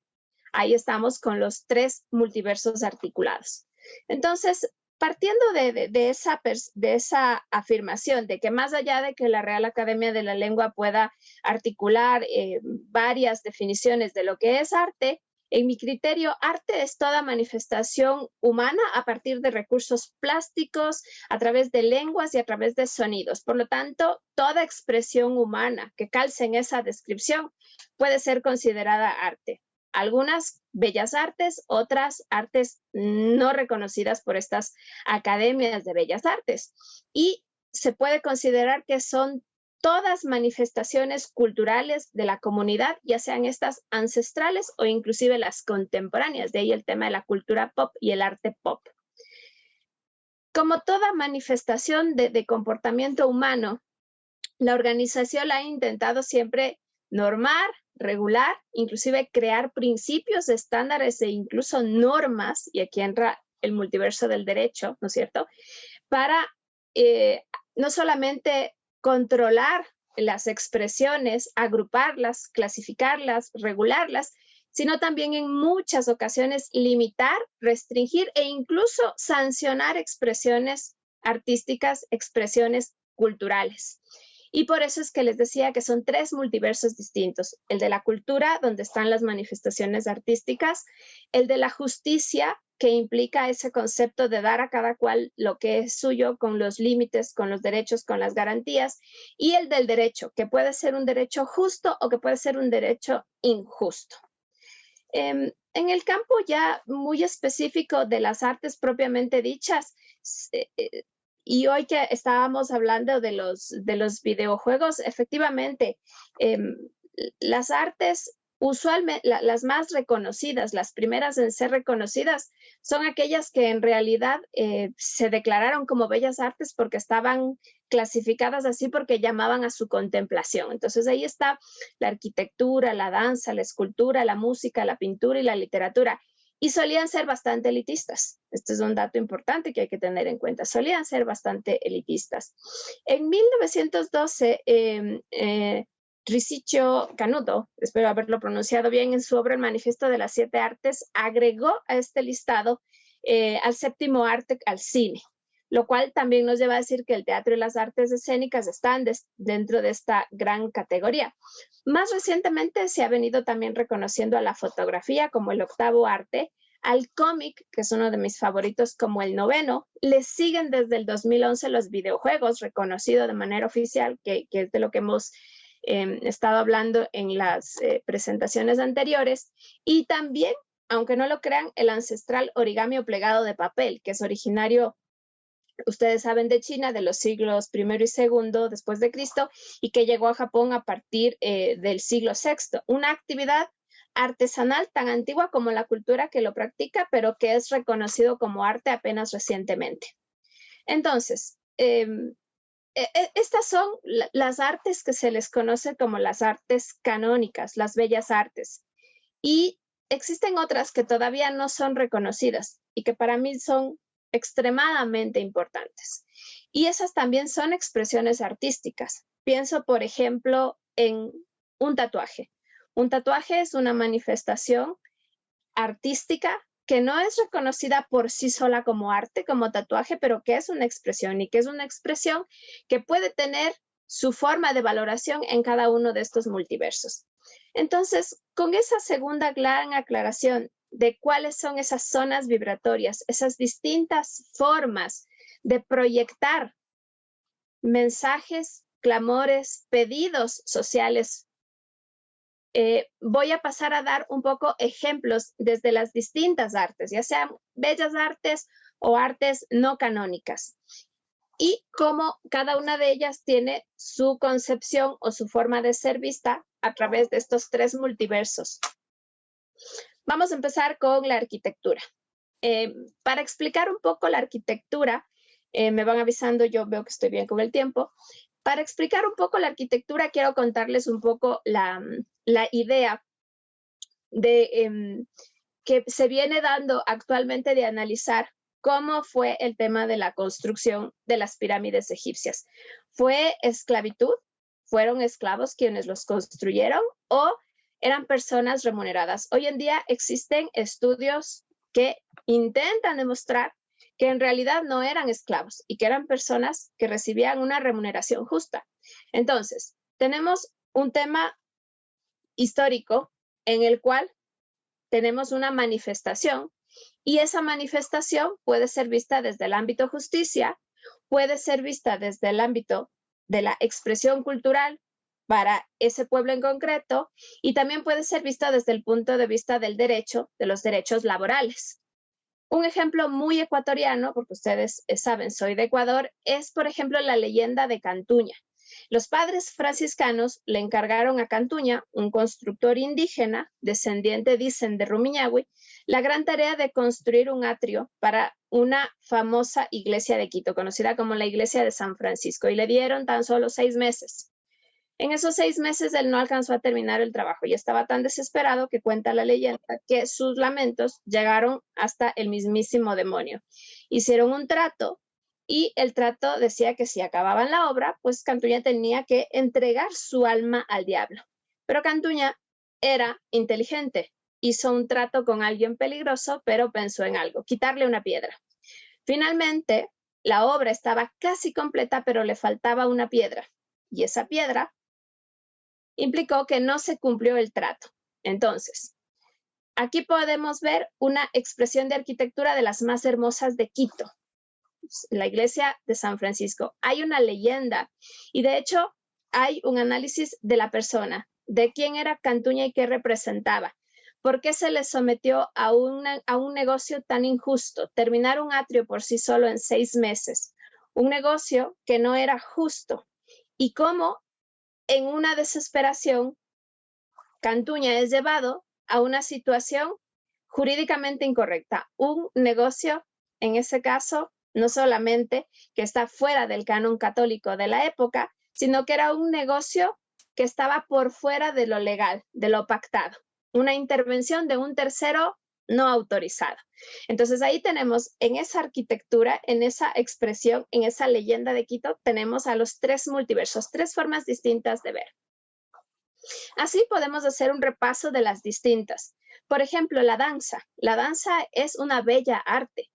Ahí estamos con los tres multiversos articulados. Entonces, partiendo de esa afirmación de que más allá de que la Real Academia de la Lengua pueda articular varias definiciones de lo que es arte, en mi criterio, arte es toda manifestación humana a partir de recursos plásticos, a través de lenguas y a través de sonidos. Por lo tanto, toda expresión humana que calce en esa descripción puede ser considerada arte. Algunas bellas artes, otras artes no reconocidas por estas academias de bellas artes. Y se puede considerar que son todas manifestaciones culturales de la comunidad, ya sean estas ancestrales o inclusive las contemporáneas, de ahí el tema de la cultura pop y el arte pop. Como toda manifestación de comportamiento humano, la organización ha intentado siempre normar, regular, inclusive crear principios, estándares e incluso normas, y aquí entra el multiverso del derecho, ¿no es cierto?, para no solamente controlar las expresiones, agruparlas, clasificarlas, regularlas, sino también en muchas ocasiones limitar, restringir e incluso sancionar expresiones artísticas, expresiones culturales. Y por eso es que les decía que son tres multiversos distintos. El de la cultura, donde están las manifestaciones artísticas, el de la justicia, que implica ese concepto de dar a cada cual lo que es suyo con los límites, con los derechos, con las garantías, y el del derecho, que puede ser un derecho justo o que puede ser un derecho injusto. En el campo ya muy específico de las artes propiamente dichas, y hoy que estábamos hablando de los videojuegos, efectivamente, las artes usualmente, las más reconocidas, las primeras en ser reconocidas, son aquellas que en realidad se declararon como bellas artes porque estaban clasificadas así porque llamaban a su contemplación. Entonces ahí está la arquitectura, la danza, la escultura, la música, la pintura y la literatura. Y solían ser bastante elitistas. Este es un dato importante que hay que tener en cuenta. Solían ser bastante elitistas. En 1912, Riccio Canuto, espero haberlo pronunciado bien, en su obra El Manifiesto de las Siete Artes, agregó a este listado al séptimo arte, al cine, lo cual también nos lleva a decir que el teatro y las artes escénicas están dentro de esta gran categoría. Más recientemente se ha venido también reconociendo a la fotografía como el octavo arte, al cómic, que es uno de mis favoritos, como el noveno. Le siguen desde el 2011 los videojuegos, reconocido de manera oficial, que es de lo que hemos estado hablando en las presentaciones anteriores, y también, aunque no lo crean, el ancestral origami o plegado de papel, que es originario, ustedes saben, de China, de los siglos I y II después de Cristo, y que llegó a Japón a partir del siglo VI. Una actividad artesanal tan antigua como la cultura que lo practica, pero que es reconocido como arte apenas recientemente. Entonces, estas son las artes que se les conoce como las artes canónicas, las bellas artes. Y existen otras que todavía no son reconocidas y que para mí son extremadamente importantes. Y esas también son expresiones artísticas. Pienso, por ejemplo, en un tatuaje. Un tatuaje es una manifestación artística que no es reconocida por sí sola como arte, como tatuaje, pero que es una expresión y que es una expresión que puede tener su forma de valoración en cada uno de estos multiversos. Entonces, con esa segunda gran aclaración de cuáles son esas zonas vibratorias, esas distintas formas de proyectar mensajes, clamores, pedidos sociales, voy a pasar a dar un poco ejemplos desde las distintas artes, ya sean bellas artes o artes no canónicas, y cómo cada una de ellas tiene su concepción o su forma de ser vista a través de estos tres multiversos. Vamos a empezar con la arquitectura. Para explicar un poco la arquitectura, me van avisando, yo veo que estoy bien con el tiempo. Para explicar un poco la arquitectura, quiero contarles un poco la idea de que se viene dando actualmente de analizar cómo fue el tema de la construcción de las pirámides egipcias. ¿Fue esclavitud? ¿Fueron esclavos quienes los construyeron? ¿O eran personas remuneradas? Hoy en día existen estudios que intentan demostrar que en realidad no eran esclavos y que eran personas que recibían una remuneración justa. Entonces, tenemos un tema histórico en el cual tenemos una manifestación y esa manifestación puede ser vista desde el ámbito justicia, puede ser vista desde el ámbito de la expresión cultural para ese pueblo en concreto y también puede ser vista desde el punto de vista del derecho, de los derechos laborales. Un ejemplo muy ecuatoriano, porque ustedes saben, soy de Ecuador, es por ejemplo la leyenda de Cantuña. Los padres franciscanos le encargaron a Cantuña, un constructor indígena, descendiente, dicen, de Rumiñahui, la gran tarea de construir un atrio para una famosa iglesia de Quito, conocida como la iglesia de San Francisco, y le dieron tan solo 6 meses. En esos 6 meses él no alcanzó a terminar el trabajo y estaba tan desesperado que cuenta la leyenda que sus lamentos llegaron hasta el mismísimo demonio. Hicieron un trato y el trato decía que si acababan la obra, pues Cantuña tenía que entregar su alma al diablo. Pero Cantuña era inteligente, hizo un trato con alguien peligroso, pero pensó en algo, quitarle una piedra. Finalmente, la obra estaba casi completa, pero le faltaba una piedra y esa piedra implicó que no se cumplió el trato. Entonces, aquí podemos ver una expresión de arquitectura de las más hermosas de Quito, la iglesia de San Francisco. Hay una leyenda y de hecho hay un análisis de la persona, de quién era Cantuña y qué representaba. ¿Por qué se le sometió a un negocio tan injusto? Terminar un atrio por sí solo en 6 meses, un negocio que no era justo. Y cómo en una desesperación, Cantuña es llevado a una situación jurídicamente incorrecta. Un negocio, en ese caso, no solamente que está fuera del canon católico de la época, sino que era un negocio que estaba por fuera de lo legal, de lo pactado. Una intervención de un tercero no autorizado. Entonces ahí tenemos en esa arquitectura, en esa expresión, en esa leyenda de Quito, tenemos a los 3 multiversos, 3 formas distintas de ver. Así podemos hacer un repaso de las distintas. Por ejemplo, la danza. La danza es una bella arte.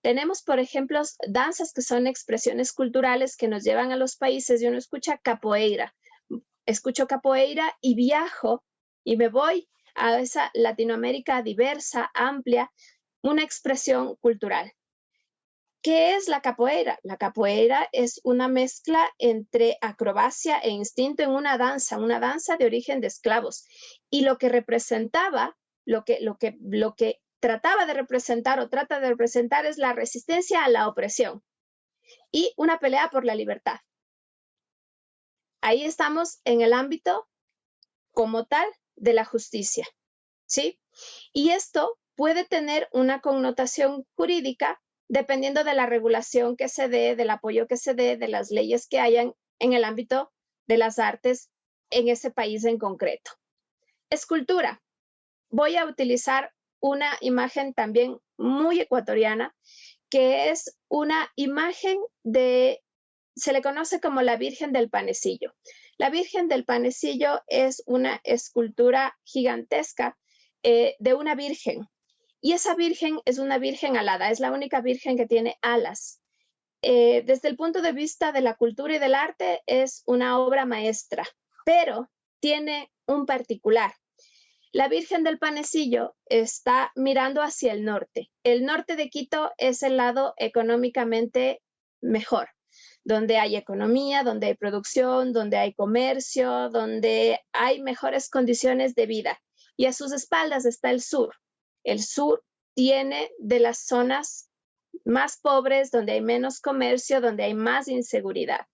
Tenemos, por ejemplo, danzas que son expresiones culturales que nos llevan a los países y uno escucha capoeira. Escucho capoeira y viajo y me voy a esa Latinoamérica diversa, amplia, una expresión cultural. ¿Qué es la capoeira? La capoeira es una mezcla entre acrobacia e instinto en una danza de origen de esclavos. Y lo que representaba, lo que trataba de representar o trata de representar es la resistencia a la opresión y una pelea por la libertad. Ahí estamos en el ámbito como tal de la justicia, ¿sí? Y esto puede tener una connotación jurídica dependiendo de la regulación que se dé, del apoyo que se dé, de las leyes que hayan en el ámbito de las artes en ese país en concreto. Escultura. Voy a utilizar una imagen también muy ecuatoriana que es una imagen se le conoce como la Virgen del Panecillo. La Virgen del Panecillo es una escultura gigantesca de una virgen. Y esa virgen es una virgen alada, es la única virgen que tiene alas. Desde el punto de vista de la cultura y del arte, es una obra maestra, pero tiene un particular. La Virgen del Panecillo está mirando hacia el norte. El norte de Quito es el lado económicamente mejor, donde hay economía, donde hay producción, donde hay comercio, donde hay mejores condiciones de vida. Y a sus espaldas está el sur. El sur tiene de las zonas más pobres, donde hay menos comercio, donde hay más inseguridad.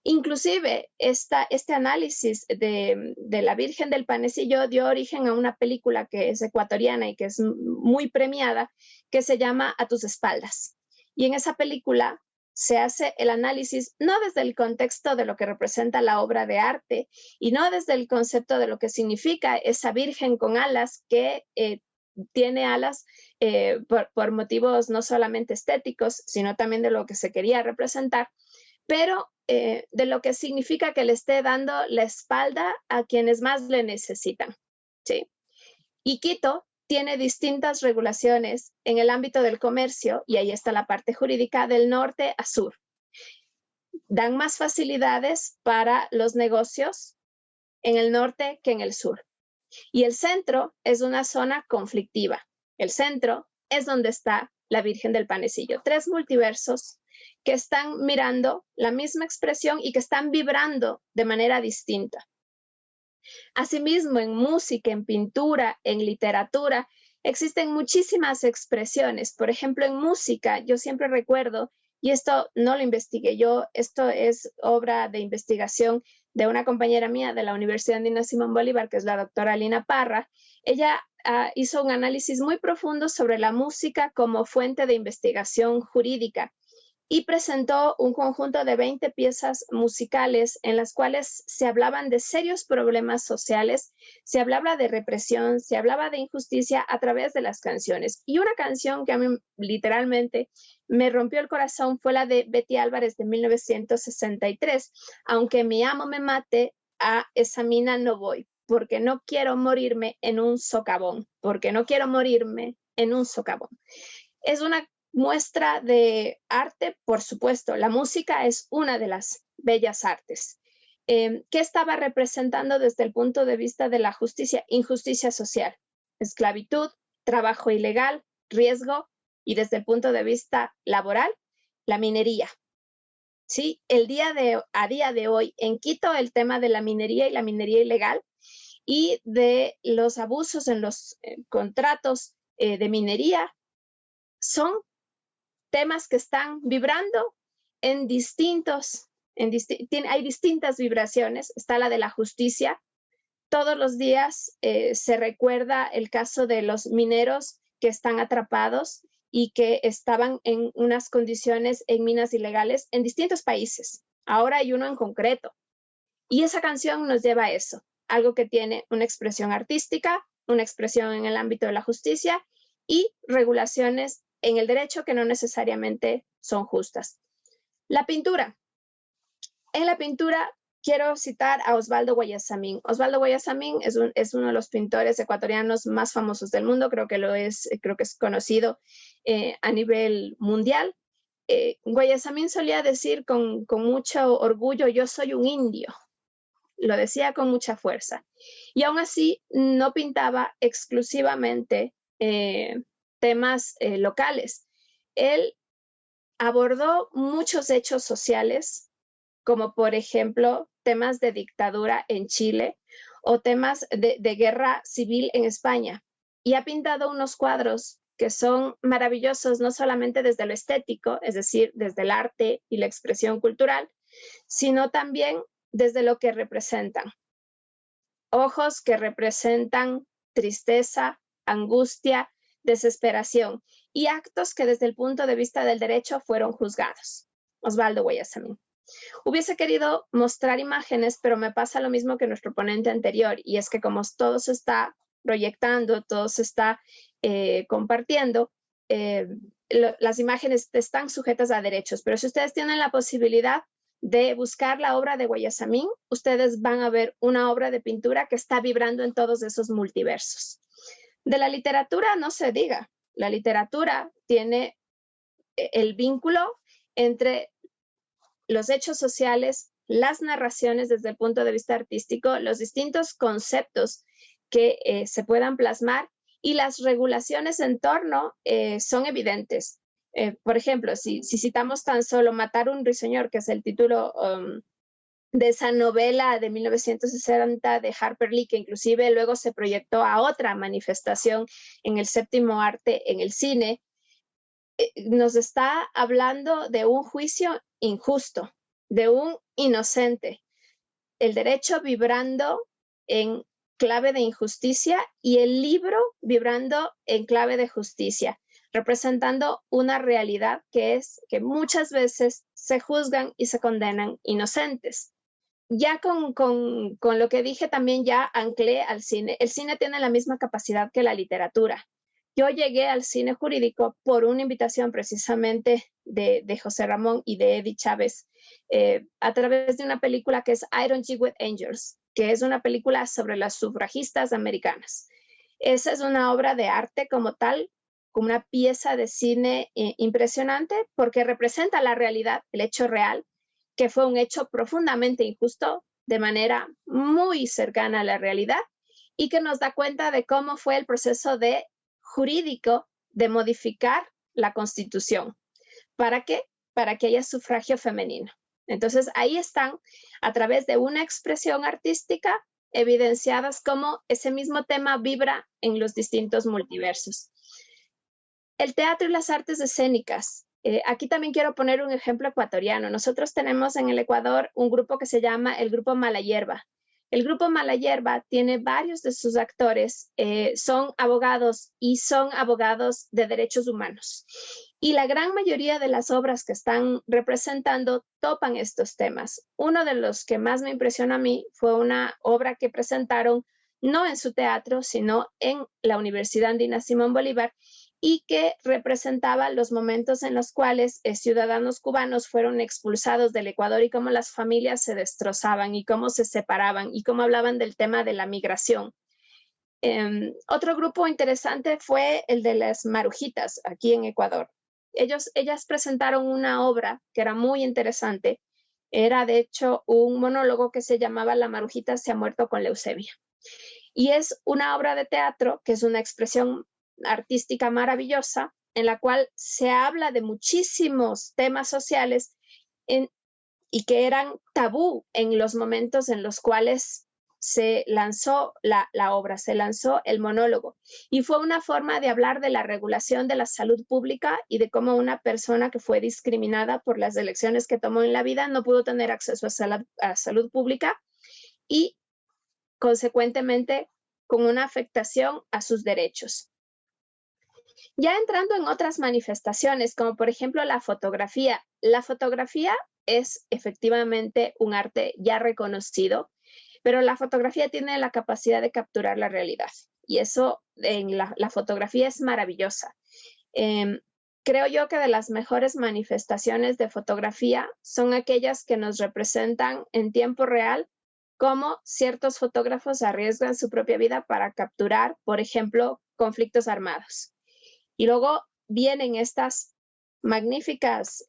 Inclusive, este análisis de la Virgen del Panecillo dio origen a una película que es ecuatoriana y que es muy premiada, que se llama A tus espaldas. Y en esa película se hace el análisis no desde el contexto de lo que representa la obra de arte y no desde el concepto de lo que significa esa Virgen con alas que tiene alas por motivos no solamente estéticos, sino también de lo que se quería representar, pero de lo que significa que le esté dando la espalda a quienes más le necesitan, ¿sí? Y Quito tiene distintas regulaciones en el ámbito del comercio, y ahí está la parte jurídica, del norte a sur. Dan más facilidades para los negocios en el norte que en el sur. Y el centro es una zona conflictiva. El centro es donde está la Virgen del Panecillo. 3 multiversos que están mirando la misma expresión y que están vibrando de manera distinta. Asimismo, en música, en pintura, en literatura, existen muchísimas expresiones. Por ejemplo, en música, yo siempre recuerdo, y esto no lo investigué yo, esto es obra de investigación de una compañera mía de la Universidad Andina Simón Bolívar, que es la doctora Lina Parra. Ella hizo un análisis muy profundo sobre la música como fuente de investigación jurídica y presentó un conjunto de 20 piezas musicales en las cuales se hablaban de serios problemas sociales, se hablaba de represión, se hablaba de injusticia a través de las canciones. Y una canción que a mí literalmente me rompió el corazón fue la de Betty Álvarez de 1963. Aunque mi amo me mate, a esa mina no voy, porque no quiero morirme en un socavón, porque no quiero morirme en un socavón. Es una muestra de arte, por supuesto. La música es una de las bellas artes. ¿Qué estaba representando desde el punto de vista de la justicia? Injusticia social, esclavitud, trabajo ilegal, riesgo, y desde el punto de vista laboral, la minería. ¿Sí? A día de hoy, en Quito, el tema de la minería y la minería ilegal y de los abusos en los contratos de minería son temas que están vibrando en hay distintas vibraciones. Está la de la justicia. Todos los días se recuerda el caso de los mineros que están atrapados y que estaban en unas condiciones en minas ilegales en distintos países. Ahora hay uno en concreto. Y esa canción nos lleva a eso, algo que tiene una expresión artística, una expresión en el ámbito de la justicia y regulaciones en el derecho que no necesariamente son justas. La pintura. En la pintura quiero citar a Osvaldo Guayasamín. Osvaldo Guayasamín es uno de los pintores ecuatorianos más famosos del mundo, creo que es conocido a nivel mundial. Guayasamín solía decir con mucho orgullo, yo soy un indio. Lo decía con mucha fuerza. Y aún así no pintaba exclusivamente temas locales. Él abordó muchos hechos sociales, como por ejemplo temas de dictadura en Chile o temas de guerra civil en España. Y ha pintado unos cuadros que son maravillosos, no solamente desde lo estético, es decir, desde el arte y la expresión cultural, sino también desde lo que representan. Ojos que representan tristeza, angustia, desesperación y actos que desde el punto de vista del derecho fueron juzgados. Osvaldo Guayasamín. Hubiese querido mostrar imágenes, pero me pasa lo mismo que nuestro ponente anterior, y es que como todo se está proyectando, todo se está compartiendo, las imágenes están sujetas a derechos, pero si ustedes tienen la posibilidad de buscar la obra de Guayasamín, ustedes van a ver una obra de pintura que está vibrando en todos esos multiversos. De la literatura no se diga. La literatura tiene el vínculo entre los hechos sociales, las narraciones desde el punto de vista artístico, los distintos conceptos que se puedan plasmar y las regulaciones en torno son evidentes. Por ejemplo, si citamos tan solo Matar un ruiseñor, que es el título de esa novela de 1960 de Harper Lee, que inclusive luego se proyectó a otra manifestación en el séptimo arte en el cine, nos está hablando de un juicio injusto, de un inocente, el derecho vibrando en clave de injusticia y el libro vibrando en clave de justicia, representando una realidad que es que muchas veces se juzgan y se condenan inocentes. Ya con lo que dije también ya anclé al cine. El cine tiene la misma capacidad que la literatura. Yo llegué al cine jurídico por una invitación precisamente de José Ramón y de Eddie Chávez a través de una película que es I Don't Jig with Angels, que es una película sobre las sufragistas americanas. Esa es una obra de arte como tal, como una pieza de cine impresionante porque representa la realidad, el hecho real, que fue un hecho profundamente injusto de manera muy cercana a la realidad y que nos da cuenta de cómo fue el proceso jurídico de modificar la Constitución. ¿Para qué? Para que haya sufragio femenino. Entonces ahí están, a través de una expresión artística, evidenciadas cómo ese mismo tema vibra en los distintos multiversos. El teatro y las artes escénicas. Aquí también quiero poner un ejemplo ecuatoriano. Nosotros tenemos en el Ecuador un grupo que se llama el Grupo Mala Hierba. El Grupo Mala Hierba tiene varios de sus actores, son abogados y son abogados de derechos humanos. Y la gran mayoría de las obras que están representando topan estos temas. Uno de los que más me impresionó a mí fue una obra que presentaron no en su teatro, sino en la Universidad Andina Simón Bolívar, y que representaba los momentos en los cuales ciudadanos cubanos fueron expulsados del Ecuador y cómo las familias se destrozaban y cómo se separaban y cómo hablaban del tema de la migración. Otro grupo interesante fue el de las Marujitas aquí en Ecuador. Ellas presentaron una obra que era muy interesante. Era de hecho un monólogo que se llamaba La Marujita se ha muerto con leucemia. Y es una obra de teatro que es una expresión artística maravillosa en la cual se habla de muchísimos temas sociales y que eran tabú en los momentos en los cuales se lanzó la obra, se lanzó el monólogo. Y fue una forma de hablar de la regulación de la salud pública y de cómo una persona que fue discriminada por las elecciones que tomó en la vida no pudo tener acceso a salud pública y consecuentemente con una afectación a sus derechos. Ya entrando en otras manifestaciones, como por ejemplo la fotografía. La fotografía es efectivamente un arte ya reconocido, pero la fotografía tiene la capacidad de capturar la realidad. Y eso en la fotografía es maravillosa. Creo yo que de las mejores manifestaciones de fotografía son aquellas que nos representan en tiempo real cómo ciertos fotógrafos arriesgan su propia vida para capturar, por ejemplo, conflictos armados. Y luego vienen estas magníficas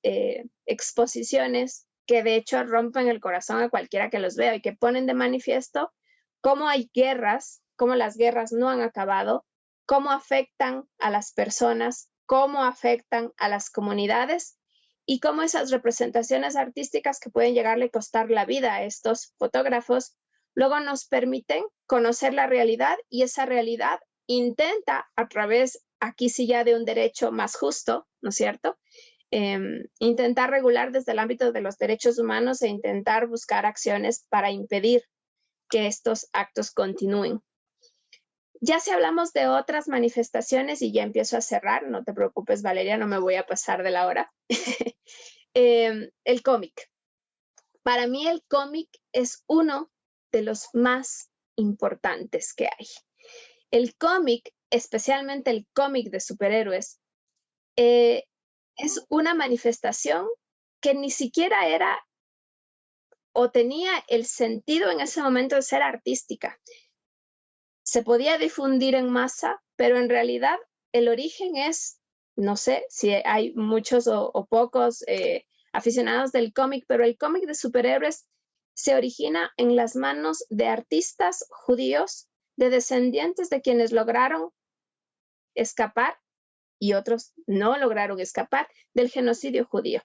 exposiciones que de hecho rompen el corazón a cualquiera que los vea y que ponen de manifiesto cómo hay guerras, cómo las guerras no han acabado, cómo afectan a las personas, cómo afectan a las comunidades y cómo esas representaciones artísticas que pueden llegarle a costar la vida a estos fotógrafos, luego nos permiten conocer la realidad y esa realidad intenta a través, aquí sí ya de un derecho más justo, ¿no es cierto? Intentar regular desde el ámbito de los derechos humanos e intentar buscar acciones para impedir que estos actos continúen. Ya si hablamos de otras manifestaciones y ya empiezo a cerrar, no te preocupes Valeria, no me voy a pasar de la hora. El cómic. Para mí el cómic es uno de los más importantes que hay. El cómic, especialmente el cómic de superhéroes, es una manifestación que ni siquiera era o tenía el sentido en ese momento de ser artística. Se podía difundir en masa, pero en realidad el origen es, no sé si hay muchos o pocos aficionados del cómic, pero el cómic de superhéroes se origina en las manos de artistas judíos, de descendientes de quienes lograron escapar y otros no lograron escapar del genocidio judío.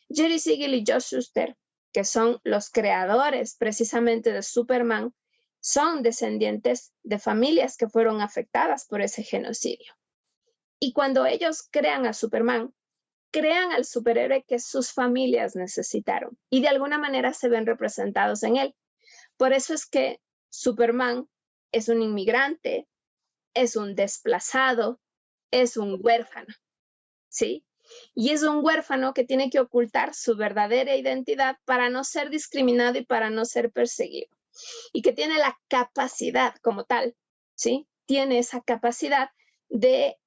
Jerry Siegel y Josh Shuster, que son los creadores precisamente de Superman, son descendientes de familias que fueron afectadas por ese genocidio. Y cuando ellos crean a Superman, crean al superhéroe que sus familias necesitaron y de alguna manera se ven representados en él. Por eso es que Superman es un inmigrante, es un desplazado, es un huérfano, ¿sí? Y es un huérfano que tiene que ocultar su verdadera identidad para no ser discriminado y para no ser perseguido. Y que tiene la capacidad como tal, ¿sí? Tiene esa capacidad de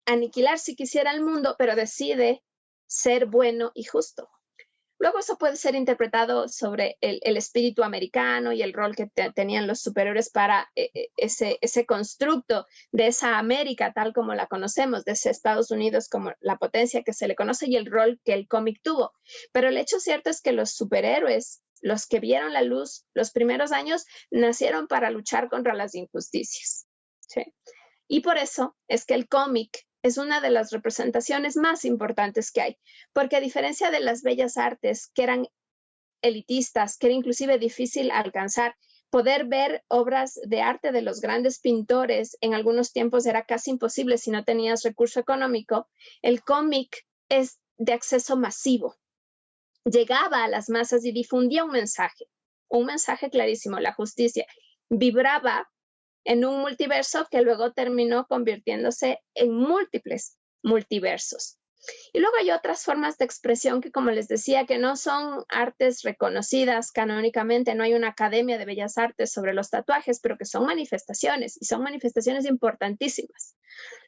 aniquilar si quisiera el mundo, pero decide ser bueno y justo. Luego eso puede ser interpretado sobre el espíritu americano y el rol que tenían los superhéroes para ese constructo de esa América tal como la conocemos, de ese Estados Unidos como la potencia que se le conoce y el rol que el cómic tuvo. Pero el hecho cierto es que los superhéroes, los que vieron la luz los primeros años, nacieron para luchar contra las injusticias, ¿sí? Y por eso es que el cómic es una de las representaciones más importantes que hay, porque a diferencia de las bellas artes, que eran elitistas, que era inclusive difícil alcanzar, poder ver obras de arte de los grandes pintores en algunos tiempos era casi imposible si no tenías recurso económico, el cómic es de acceso masivo. Llegaba a las masas y difundía un mensaje clarísimo, la justicia. Vibraba en un multiverso que luego terminó convirtiéndose en múltiples multiversos. Y luego hay otras formas de expresión que, como les decía, que no son artes reconocidas canónicamente, no hay una academia de bellas artes sobre los tatuajes, pero que son manifestaciones, y son manifestaciones importantísimas.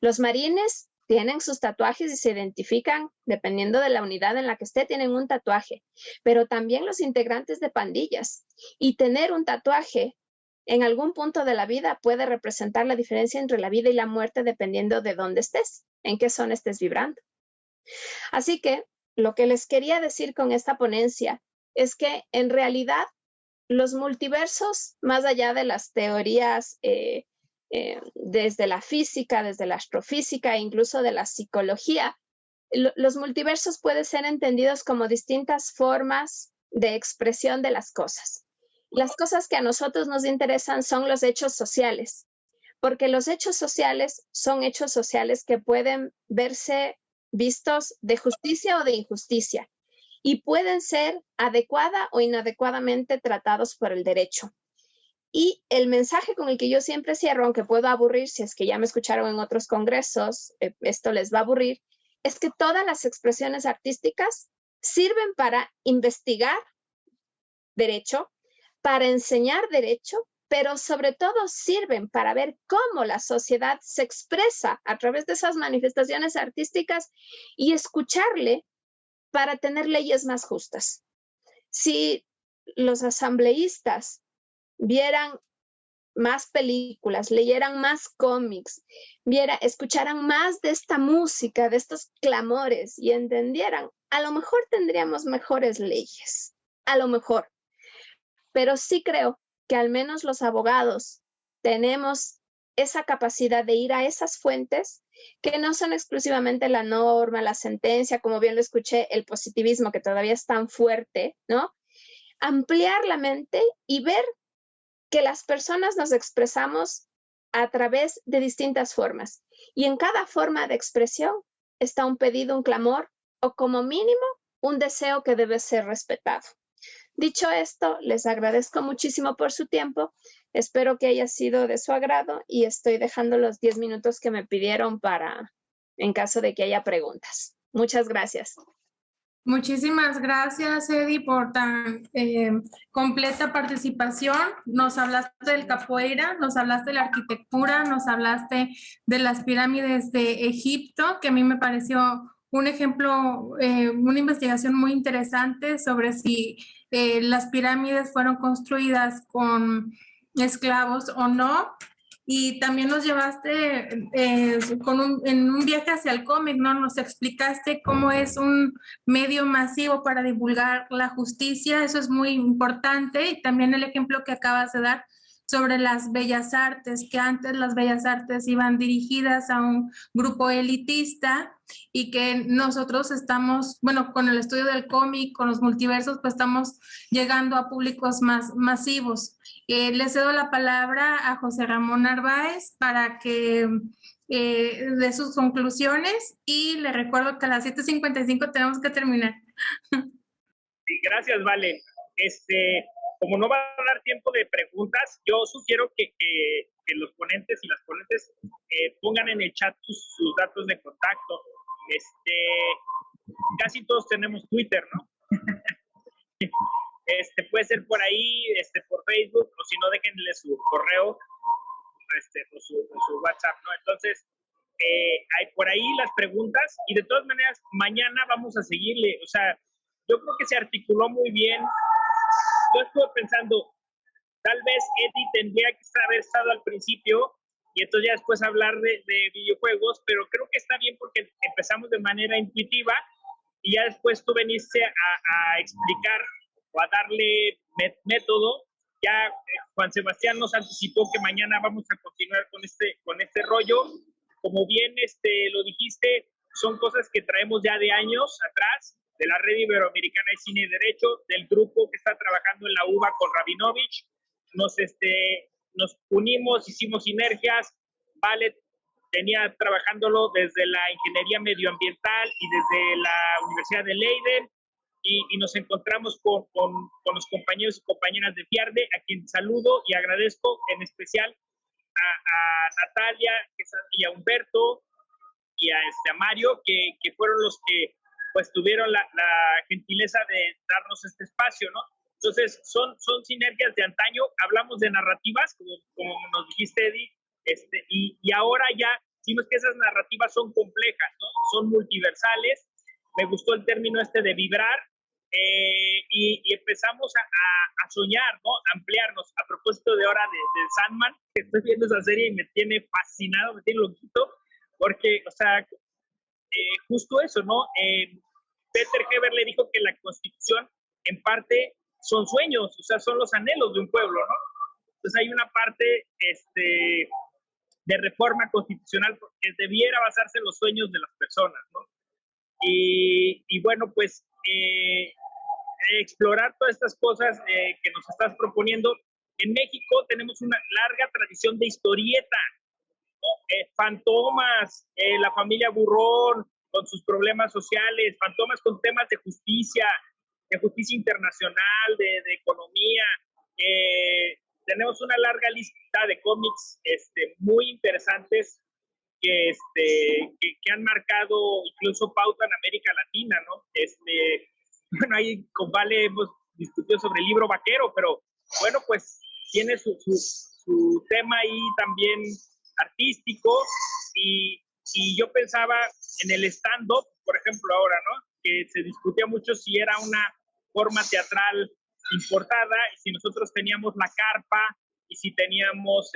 Los marines tienen sus tatuajes y se identifican dependiendo de la unidad en la que esté, tienen un tatuaje, pero también los integrantes de pandillas. Y tener un tatuaje en algún punto de la vida puede representar la diferencia entre la vida y la muerte dependiendo de dónde estés, en qué zona estés vibrando. Así que lo que les quería decir con esta ponencia es que en realidad los multiversos, más allá de las teorías desde la física, desde la astrofísica e incluso de la psicología, los multiversos pueden ser entendidos como distintas formas de expresión de las cosas. Las cosas que a nosotros nos interesan son los hechos sociales, porque los hechos sociales son hechos sociales que pueden verse vistos de justicia o de injusticia y pueden ser adecuada o inadecuadamente tratados por el derecho. Y el mensaje con el que yo siempre cierro, aunque puedo aburrir si es que ya me escucharon en otros congresos, esto les va a aburrir, es que todas las expresiones artísticas sirven para investigar derecho, para enseñar derecho, pero sobre todo sirven para ver cómo la sociedad se expresa a través de esas manifestaciones artísticas y escucharle para tener leyes más justas. Si los asambleístas vieran más películas, leyeran más cómics, escucharan más de esta música, de estos clamores y entendieran, a lo mejor tendríamos mejores leyes, a lo mejor. Pero sí creo que al menos los abogados tenemos esa capacidad de ir a esas fuentes que no son exclusivamente la norma, la sentencia, como bien lo escuché, el positivismo que todavía es tan fuerte, ¿no? Ampliar la mente y ver que las personas nos expresamos a través de distintas formas. Y en cada forma de expresión está un pedido, un clamor o como mínimo un deseo que debe ser respetado. Dicho esto, les agradezco muchísimo por su tiempo. Espero que haya sido de su agrado y estoy dejando los 10 minutos que me pidieron en caso de que haya preguntas. Muchas gracias. Muchísimas gracias, Edi, por tan completa participación. Nos hablaste del capoeira, nos hablaste de la arquitectura, nos hablaste de las pirámides de Egipto, que a mí me pareció un ejemplo, una investigación muy interesante sobre si las pirámides fueron construidas con esclavos o no. Y también nos llevaste en un viaje hacia el cómic, ¿no? Nos explicaste cómo es un medio masivo para divulgar la justicia, eso es muy importante. Y también el ejemplo que acabas de dar sobre las bellas artes, que antes las bellas artes iban dirigidas a un grupo elitista y que nosotros estamos, bueno, con el estudio del cómic, con los multiversos, pues estamos llegando a públicos más masivos. Le cedo la palabra a José Ramón Narváez para que dé sus conclusiones y le recuerdo que a las 7:55 tenemos que terminar. Sí, gracias, Vale. Como no va a dar tiempo de preguntas, yo sugiero que los ponentes y las ponentes pongan en el chat sus datos de contacto. Casi todos tenemos Twitter, ¿no? Puede ser por ahí, por Facebook, o si no, déjenle su correo o su WhatsApp, ¿no? Entonces, hay por ahí las preguntas y de todas maneras, mañana vamos a seguirle. O sea, yo creo que se articuló muy bien. Yo estuve pensando, tal vez Eddie tendría que haber estado al principio y entonces ya después hablar de videojuegos, pero creo que está bien porque empezamos de manera intuitiva y ya después tú veniste a explicar o a darle método. Ya Juan Sebastián nos anticipó que mañana vamos a continuar con este rollo. Como bien lo dijiste, son cosas que traemos ya de años atrás, de la Red Iberoamericana de Cine y Derecho, del grupo que está trabajando en la UBA con Rabinovich. Nos unimos, hicimos sinergias. Vale tenía trabajándolo desde la ingeniería medioambiental y desde la Universidad de Leiden, y nos encontramos con los compañeros y compañeras de FIARDE, a quien saludo y agradezco en especial a Natalia y a Humberto y a Mario, que fueron los que pues tuvieron la gentileza de darnos este espacio, ¿no? Entonces, son sinergias de antaño. Hablamos de narrativas, como nos dijiste, Eddie, y ahora ya decimos que esas narrativas son complejas, ¿no? Son multiversales. Me gustó el término de vibrar, y empezamos a soñar, ¿no? A ampliarnos. A propósito de ahora de Sandman, que estoy viendo esa serie y me tiene fascinado, me tiene loquito, porque, o sea, justo eso, ¿no? Peter Heber le dijo que la Constitución, en parte, son sueños, o sea, son los anhelos de un pueblo, ¿no? Entonces hay una parte de reforma constitucional que debiera basarse en los sueños de las personas, ¿no? Y bueno, pues explorar todas estas cosas que nos estás proponiendo. En México tenemos una larga tradición de historieta, ¿no? Fantomas, la familia Burrón con sus problemas sociales, Fantomas con temas de justicia internacional, de economía. Tenemos una larga lista de cómics muy interesantes que han marcado incluso pauta en América Latina, ¿no? Bueno, ahí con Vale hemos discutido sobre el libro vaquero, pero bueno, pues tiene su tema ahí también artístico, y yo pensaba en el stand-up, por ejemplo, ahora, ¿no? Que se discutía mucho si era una forma teatral importada, y si nosotros teníamos la carpa, y si teníamos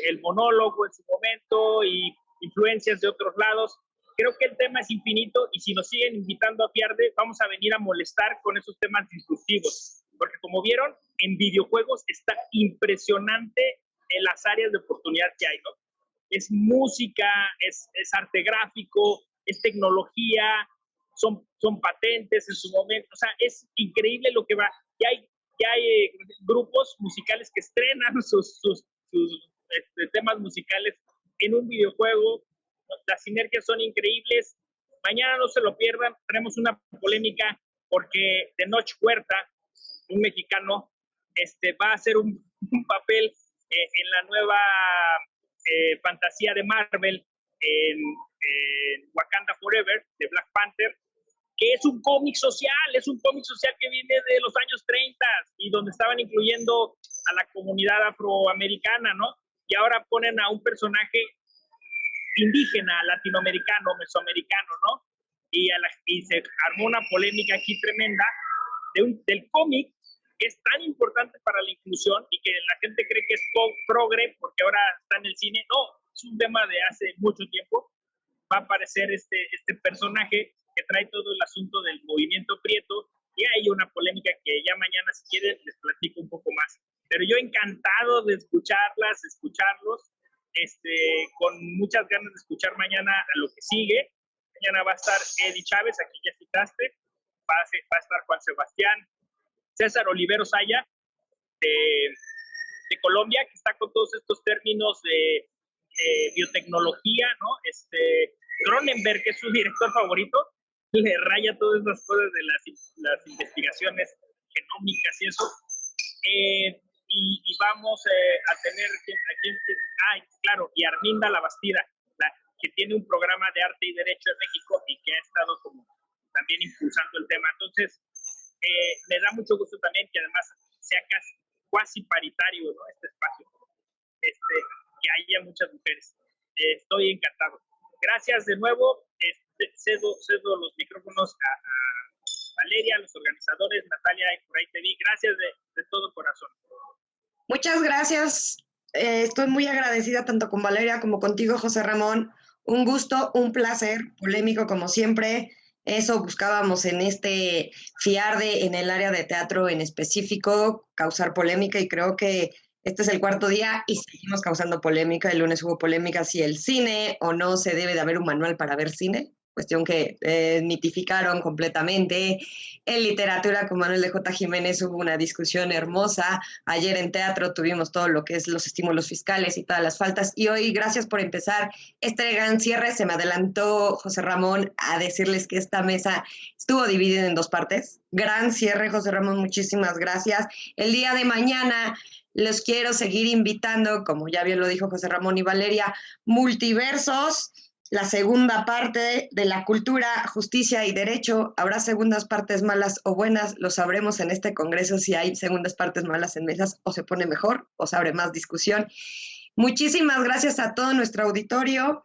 el monólogo en su momento, y influencias de otros lados. Creo que el tema es infinito, y si nos siguen invitando a FIARDE, vamos a venir a molestar con esos temas disruptivos, porque como vieron, en videojuegos está impresionante en las áreas de oportunidad que hay, ¿no? Es música, es arte gráfico, es tecnología, son patentes en su momento, o sea, es increíble lo que va. Ya hay grupos musicales que estrenan sus temas musicales en un videojuego. Las sinergias son increíbles. Mañana no se lo pierdan, tenemos una polémica porque Tenoch Huerta, un mexicano, va a hacer un papel en la nueva fantasía de Marvel, en Wakanda Forever, de Black Panther, que es un cómic social que viene de los años 30 y donde estaban incluyendo a la comunidad afroamericana, ¿no? Y ahora ponen a un personaje indígena, latinoamericano, mesoamericano, ¿no? y se armó una polémica aquí tremenda del cómic, que es tan importante para la inclusión y que la gente cree que es progre porque ahora está en el cine. No, es un tema de hace mucho tiempo. Va a aparecer este personaje que trae todo el asunto del movimiento prieto, y hay una polémica que ya mañana, si quieren, les platico un poco más. Pero yo encantado de escucharlos, con muchas ganas de escuchar mañana a lo que sigue. Mañana va a estar Eddie Chávez, aquí ya citaste, va a estar Juan Sebastián, César Oliveros Saya, de Colombia, que está con todos estos términos de biotecnología, ¿no? Cronenberg, que es su director favorito, le raya todas esas cosas de las investigaciones genómicas y eso. Y vamos a tener claro, y Arminda Labastida, que tiene un programa de arte y derecho en México y que ha estado como también impulsando el tema. Entonces, me da mucho gusto también que además sea casi paritario, ¿no? Este espacio, que haya muchas mujeres. Estoy encantado. Gracias de nuevo. Cedo los micrófonos a Valeria, a los organizadores, Natalia, y por ahí te vi. Gracias de todo corazón. Muchas gracias. Estoy muy agradecida tanto con Valeria como contigo, José Ramón. Un gusto, un placer, polémico como siempre. Eso buscábamos en este FIARDE, en el área de teatro en específico, causar polémica, y creo que este es el 4º día y seguimos causando polémica. El lunes hubo polémica si el cine o no se debe de haber un manual para ver cine, cuestión que mitificaron completamente. En literatura, con Manuel de J. Jiménez, hubo una discusión hermosa. Ayer en teatro tuvimos todo lo que es los estímulos fiscales y todas las faltas. Y hoy, gracias por empezar este gran cierre. Se me adelantó José Ramón a decirles que esta mesa estuvo dividida en 2 partes. Gran cierre, José Ramón, muchísimas gracias. El día de mañana los quiero seguir invitando, como ya bien lo dijo José Ramón y Valeria, Multiversos, la segunda parte de la cultura, justicia y derecho. Habrá segundas partes malas o buenas, lo sabremos en este congreso si hay segundas partes malas en mesas, o se pone mejor o se abre más discusión. Muchísimas gracias a todo nuestro auditorio.